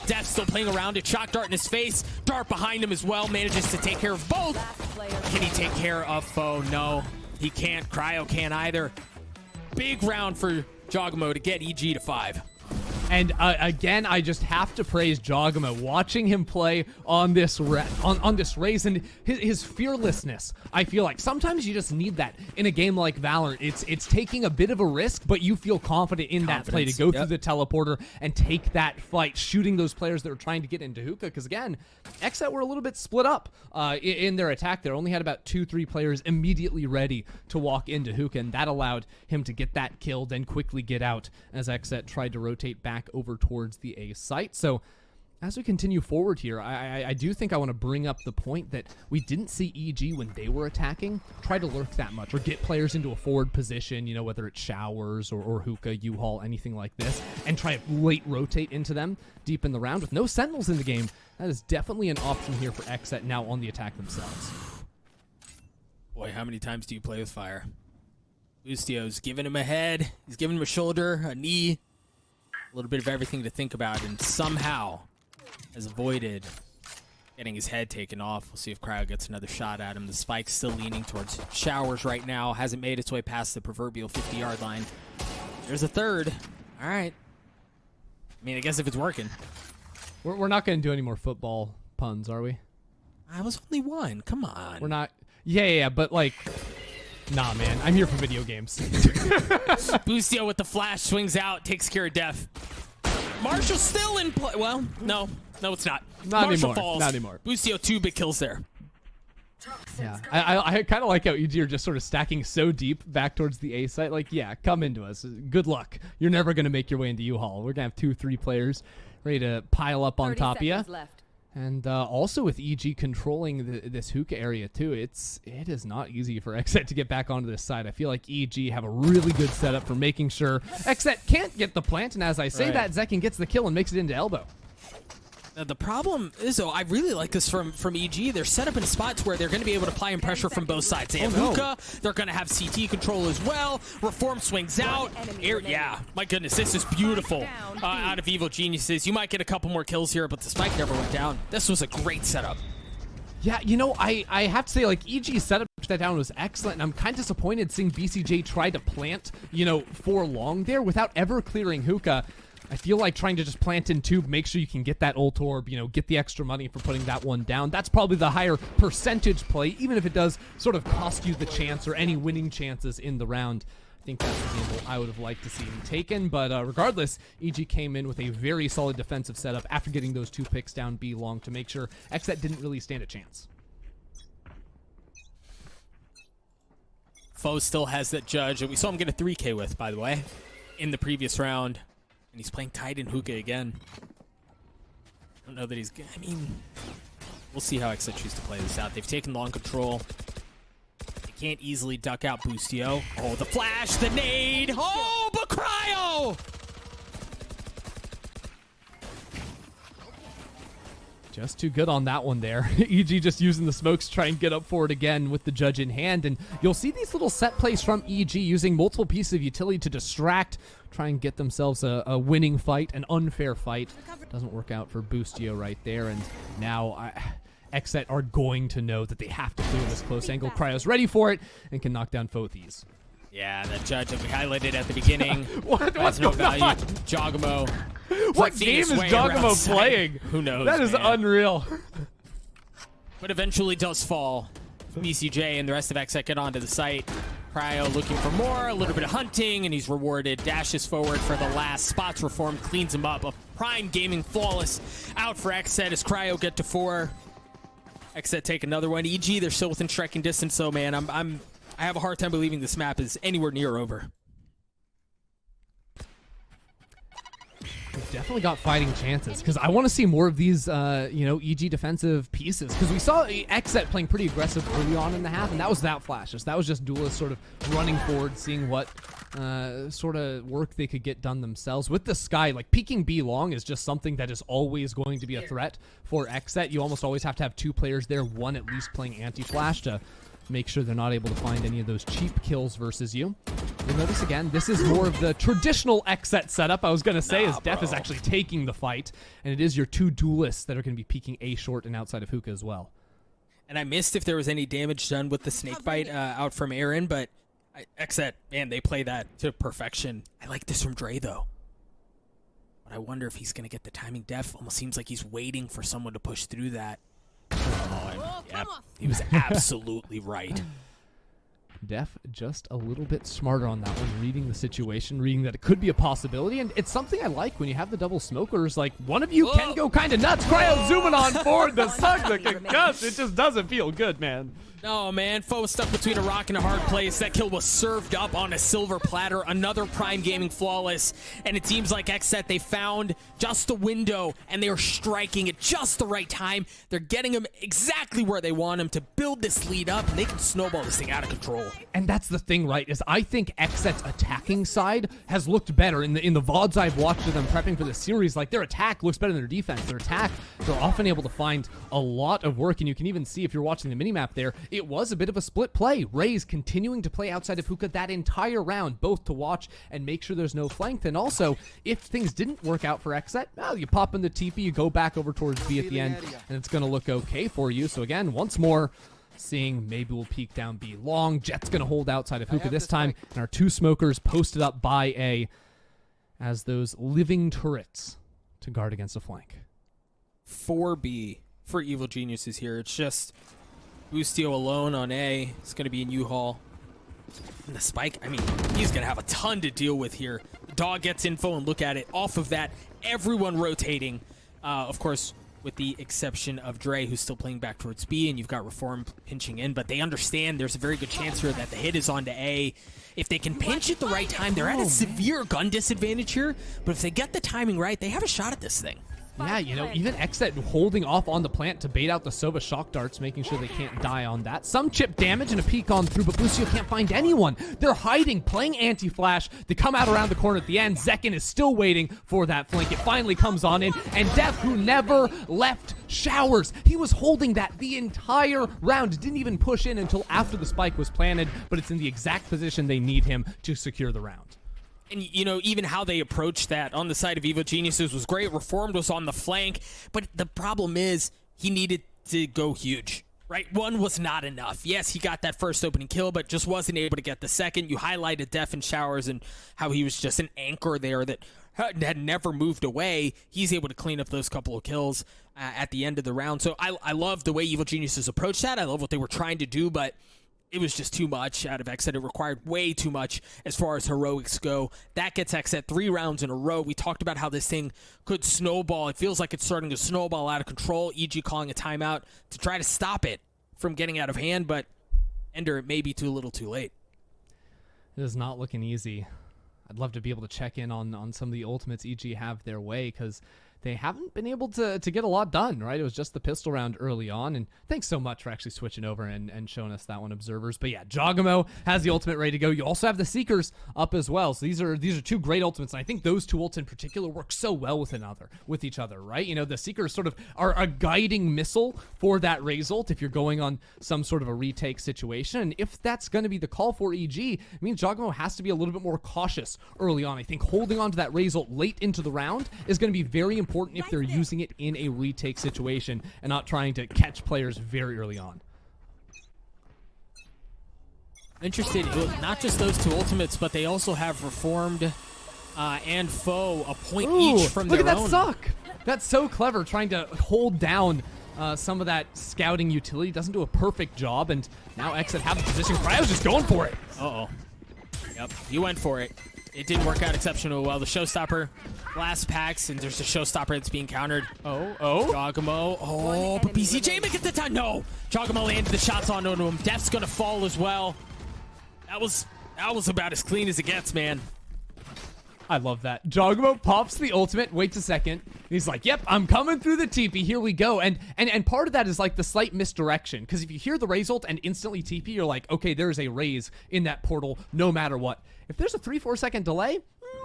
Def still playing around it. Shock dart in his face. Dart behind him as well. Manages to take care of both. Can he take care of foe? No, he can't. Cryo can't either. Big round for Jogamo to get EG to 5. And again, I just have to praise Jogamo. Watching him play on this race and his fearlessness, I feel like sometimes you just need that in a game like Valorant. It's taking a bit of a risk, but you feel confident in that play to go through the teleporter and take that fight, shooting those players that are trying to get into Hookah. Because again, XSET were a little bit split up in their attack there. Only had about 2-3 players immediately ready to walk into Hookah, and that allowed him to get that kill, then quickly get out as XSET tried to rotate back over towards the A site. So as we continue forward here, I do think I want to bring up the point that we didn't see EG when they were attacking try to lurk that much or get players into a forward position, you know, whether it's showers or Hookah, U-Haul, anything like this, and try to late rotate into them deep in the round. With no sentinels in the game, that is definitely an option here for XSET now on the attack themselves. Boy, how many times do you play with fire? Boostio's giving him a head, he's giving him a shoulder, a knee, a little bit of everything to think about, and somehow has avoided getting his head taken off. We'll see if Cryo gets another shot at him. The spike's still leaning towards showers right now. Hasn't made its way past the proverbial 50-yard line. There's a third. All right. I mean, I guess if it's working. We're not going to do any more football puns, are we? I was only one. Come on. We're not. Yeah, but like... Nah, man. I'm here for video games. Boostio with the flash swings out, takes care of Def. Marshall's still in play. Well, no, it's not. Not Marshall anymore. falls. Not anymore. Boostio 2 big kills there. Yeah, I kind of like how EG are just sort of stacking so deep back towards the A site. Like, yeah, come into us. Good luck. You're never going to make your way into U-Haul. We're going to have 2-3 players ready to pile up on top of you. And also with EG controlling this Hookah area too, it is not easy for XSET to get back onto this side. I feel like EG have a really good setup for making sure XSET can't get the plant, and as I say that, Zekin gets the kill and makes it into elbow. Now, the problem is, though, I really like this from EG. They're set up in spots where they're going to be able to apply pressure from both sides. They have Hookah. They're going to have CT control as well. Reform swings out. Yeah, my goodness, this is beautiful out of Evil Geniuses. You might get a couple more kills here, but the spike never went down. This was a great setup. Yeah, you know, I have to say, like, EG's setup to that down was excellent, and I'm kind of disappointed seeing BCJ try to plant, you know, for long there without ever clearing Hookah. I feel like trying to just plant in tube, make sure you can get that ult orb, you know, get the extra money for putting that one down. That's probably the higher percentage play, even if it does sort of cost you the chance or any winning chances in the round. I think that's the gamble I would have liked to see him taken, but regardless, EG came in with a very solid defensive setup after getting those 2 picks down B long to make sure XSET didn't really stand a chance. Foe still has that judge, and we saw him get a 3K with, by the way, in the previous round. And he's playing tight in hookah again. I don't know that he's good. I mean, we'll see how XSET choose to play this out. They've taken long control. They can't easily duck out Boostio. Oh, the flash, the nade. Oh, but Cryo! Just too good on that one there. EG just using the smokes to try and get up for it again with the judge in hand. And you'll see these little set plays from EG using multiple pieces of utility to distract, try and get themselves a winning fight, an unfair fight. Doesn't work out for Boostio right there. And now XSET are going to know that they have to clear this close angle. Cryo's ready for it and can knock down Fothese. Yeah, that judge that we highlighted at the beginning. What's no going value. on? Jogamo. What game is Jogamo playing? Who knows? That is man. unreal. But eventually does fall. BCJ and the rest of XSET get onto the site. Cryo looking for more, a little bit of hunting, and he's rewarded. Dashes forward for the last. Spots reformed, cleans him up. A prime gaming flawless out for XSET as Cryo get to 4. XSET take another one. EG, they're still within striking distance, so man, I have a hard time believing this map is anywhere near over. We've definitely got fighting chances because I want to see more of these, you know, EG defensive pieces because we saw XSET playing pretty aggressive early on in the half, and that was without flashes. That was just duelists sort of running forward, seeing what sort of work they could get done themselves. With the Sky, like peeking B long is just something that is always going to be a threat for XSET. You almost always have to have 2 players there, one at least playing anti-flash to make sure they're not able to find any of those cheap kills versus you. You'll notice again, this is more of the traditional XSET setup. I was going to say as Def is actually taking the fight, and it is your 2 duelists that are going to be peeking A short and outside of hookah as well. And I missed if there was any damage done with the snake bite out from Aaron, but XSET, man, they play that to perfection. I like this from Dre, though. But I wonder if he's going to get the timing. Def almost seems like he's waiting for someone to push through that. Yep, he was absolutely right. Def just a little bit smarter on that one, reading the situation, reading that it could be a possibility, and it's something I like when you have the double smokers. Like, one of you can go kind of nuts. Cryo zooming on forward, the suck that can cuss. It just doesn't feel good, man. No, man, Foe stuck between a rock and a hard place. That kill was served up on a silver platter. Another Prime Gaming flawless. And it seems like XSET, they found just the window, and they are striking at just the right time. They're getting him exactly where they want him to build this lead up, and they can snowball this thing out of control. And that's the thing, right, is I think XSET's attacking side has looked better. In the VODs I've watched of them prepping for the series, like, their attack looks better than their defense. Their attack, they're often able to find a lot of work, and you can even see if you're watching the minimap there, it was a bit of a split play. Raze continuing to play outside of hookah that entire round, both to watch and make sure there's no flank. And also, if things didn't work out for XSET, well, you pop in the TP, you go back over towards B at the end, and it's going to look okay for you. So again, once more, seeing maybe we'll peek down B long. Jet's going to hold outside of hookah this time, and our 2 smokers posted up by A as those living turrets to guard against a flank. 4B for Evil Geniuses here. It's just Boostio alone on A. It's going to be in U-Haul. And the spike, I mean, he's going to have a ton to deal with here. Dog gets info and look at it. Off of that, everyone rotating. Of course, with the exception of Dre, who's still playing back towards B, and you've got Reform pinching in. But they understand there's a very good chance here that the hit is onto A. If they can pinch at the right time, they're at a severe gun disadvantage here. But if they get the timing right, they have a shot at this thing. Yeah, you know, even XSET holding off on the plant to bait out the Sova shock darts, making sure they can't die on that. Some chip damage and a peek on through, but Boostio can't find anyone. They're hiding, playing anti-flash. They come out around the corner at the end. Zekin is still waiting for that flank. It finally comes on in, and Def, who never left showers. He was holding that the entire round. Didn't even push in until after the spike was planted, but it's in the exact position they need him to secure the round. And, you know, even how they approached that on the side of Evo Geniuses was great. Reformed was on the flank. But the problem is he needed to go huge, right? One was not enough. Yes, he got that first opening kill, but just wasn't able to get the second. You highlighted Def and Showers and how he was just an anchor there that had never moved away. He's able to clean up those couple of kills at the end of the round. So I love the way Evil Geniuses approached that. I love what they were trying to do, but it was just too much out of XSET. It required way too much as far as heroics go. That gets XSET 3 rounds in a row. We talked about how this thing could snowball. It feels like it's starting to snowball out of control. EG calling a timeout to try to stop it from getting out of hand, but Ender, it may be too little too late. It is not looking easy. I'd love to be able to check in on some of the ultimates EG have their way, because they haven't been able to get a lot done, right? It was just the pistol round early on, and thanks so much for actually switching over and showing us that one, observers. But yeah, Jogamo has the ultimate ready to go. You also have the Seekers up as well. So these are two great ultimates, and I think those two ults in particular work so well with each other, right? You know, the Seekers sort of are a guiding missile for that Raze ult if you're going on some sort of a retake situation. And if that's going to be the call for EG, it means Jogamo has to be a little bit more cautious early on. I think holding on to that Raze ult late into the round is going to be very important if they're using it in a retake situation and not trying to catch players very early on. Interested, not just those two ultimates, but they also have Reformed and Foe a point each from their own. Look at that suck! That's so clever, trying to hold down some of that scouting utility. Doesn't do a perfect job, and now XSET have the position. Cryo's just going for it. Uh-oh. Yep, he went for it. It didn't work out exceptionally well. The showstopper last packs, and there's a showstopper that's being countered. Jogamo. Oh, but BCJ make it the time. No, Jogamo landed the shots onto him. Death's gonna fall as well. That was about as clean as it gets, man. I love that. Jogamo pops the ultimate, waits a second. He's like, yep, I'm coming through the TP. Here we go. And part of that is like the slight misdirection. Because if you hear the Raze ult and instantly TP, you're like, okay, there's a Raze in that portal no matter what. If there's a 3-4 second delay,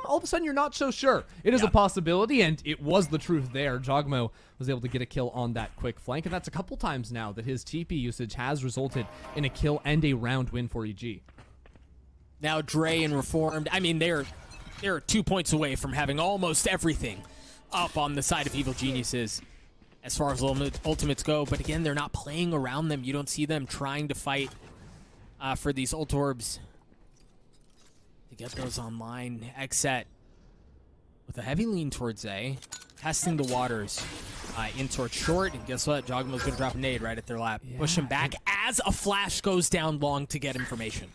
all of a sudden you're not so sure. It is a possibility, and it was the truth there. Jogamo was able to get a kill on that quick flank, and that's a couple times now that his TP usage has resulted in a kill and a round win for EG. Now Dre and Reformed, I mean, they're 2 points away from having almost everything up on the side of Evil Geniuses as far as ultimates go. But again, they're not playing around them. You don't see them trying to fight for these ult orbs to get those online. XSET with a heavy lean towards A, testing the waters in towards short. And guess what? Jogamo's going to drop a nade right at their lap. Push him back as a flash goes down long to get information.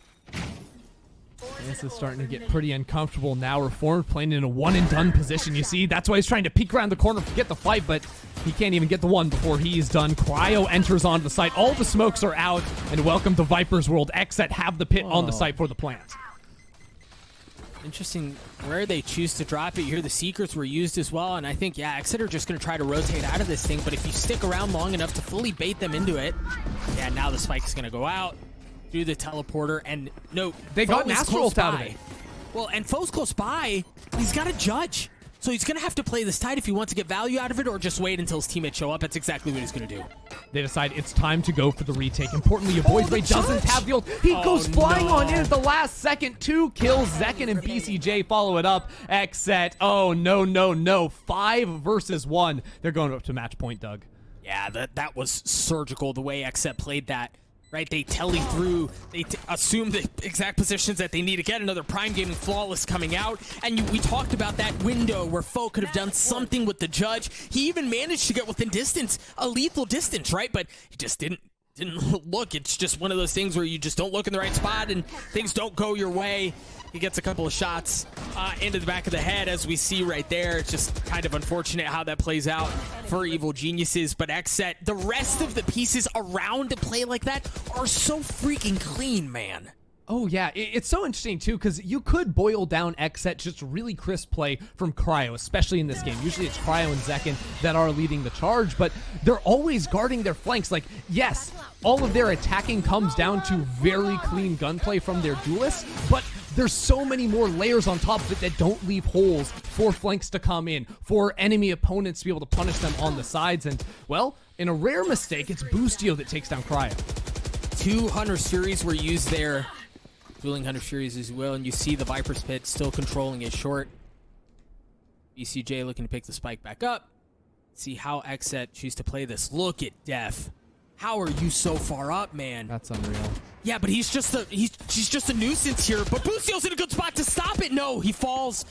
This is starting to get pretty uncomfortable now. Reformed playing in a one-and-done position, you see. That's why he's trying to peek around the corner to get the fight, but he can't even get the one before he's done. Cryo enters onto the site. All the smokes are out, and welcome to Viper's World. XSET have the pit on the site for the plant. Interesting where they choose to drop it. You hear the Secrets were used as well, and I think, yeah, XSET are just going to try to rotate out of this thing, but if you stick around long enough to fully bait them into it, yeah, now the spike's going to go out. Do the teleporter, and note they got an Astral ult out of it. Well, and Foe's close by. He's got to judge, so he's gonna have to play this tight if he wants to get value out of it, or just wait until his teammates show up. That's exactly what he's gonna do. They decide it's time to go for the retake. Importantly, Avoid Ray doesn't have the ult. He goes flying on in at the last second. 2 kills. Zekin and BCJ follow it up. XSET. Oh no. 5 versus 1. They're going up to match point, Doug. Yeah, that was surgical the way XSET played that. Right, they telly through, they assume the exact positions that they need to get. Another Prime Gaming Flawless coming out, and we talked about that window where Foe could have done something with the judge. He even managed to get within distance, a lethal distance, right? But he just didn't look. It's just one of those things where you just don't look in the right spot and things don't go your way. He gets a couple of shots into the back of the head, as we see right there. It's just kind of unfortunate how that plays out for Evil Geniuses. But XSET, the rest of the pieces around to play like that are so freaking clean, man. Oh, yeah. It's so interesting, too, because you could boil down XSET just really crisp play from Cryo, especially in this game. Usually it's Cryo and Zekin that are leading the charge, but they're always guarding their flanks. Like, yes, all of their attacking comes down to very clean gunplay from their duelists, but there's so many more layers on top of it that don't leave holes for flanks to come in, for enemy opponents to be able to punish them on the sides. And, well, in a rare mistake, it's Boostio that takes down Cryo. 2 Hunter Furies were used there. Dueling Hunter Furies as well, and you see the Viper's Pit still controlling it short. BCJ looking to pick the spike back up. See how XSET choose to play this. Look at Def. How are you so far up, man? That's unreal. Yeah, but he's just a nuisance here. But Boostio's in a good spot to stop it. No, he falls.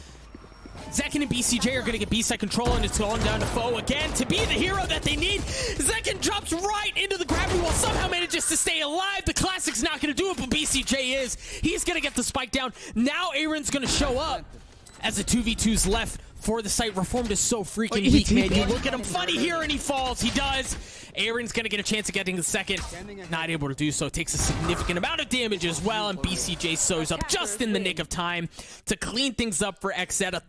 Zekin and BCJ are going to get B-side control, and it's going down to Foe again to be the hero that they need. Zekin drops right into the gravity wall, somehow manages to stay alive. The Classic's not going to do it, but BCJ is. He's going to get the spike down. Now Aaron's going to show up as the 2v2's left for the site. Reformed is so freaking weak, man. You look at him funny here, and he falls. He does. Aaron's going to get a chance of getting the second. Not able to do so. Takes a significant amount of damage as well, and BCJ sews up just in the nick of time to clean things up for XSET.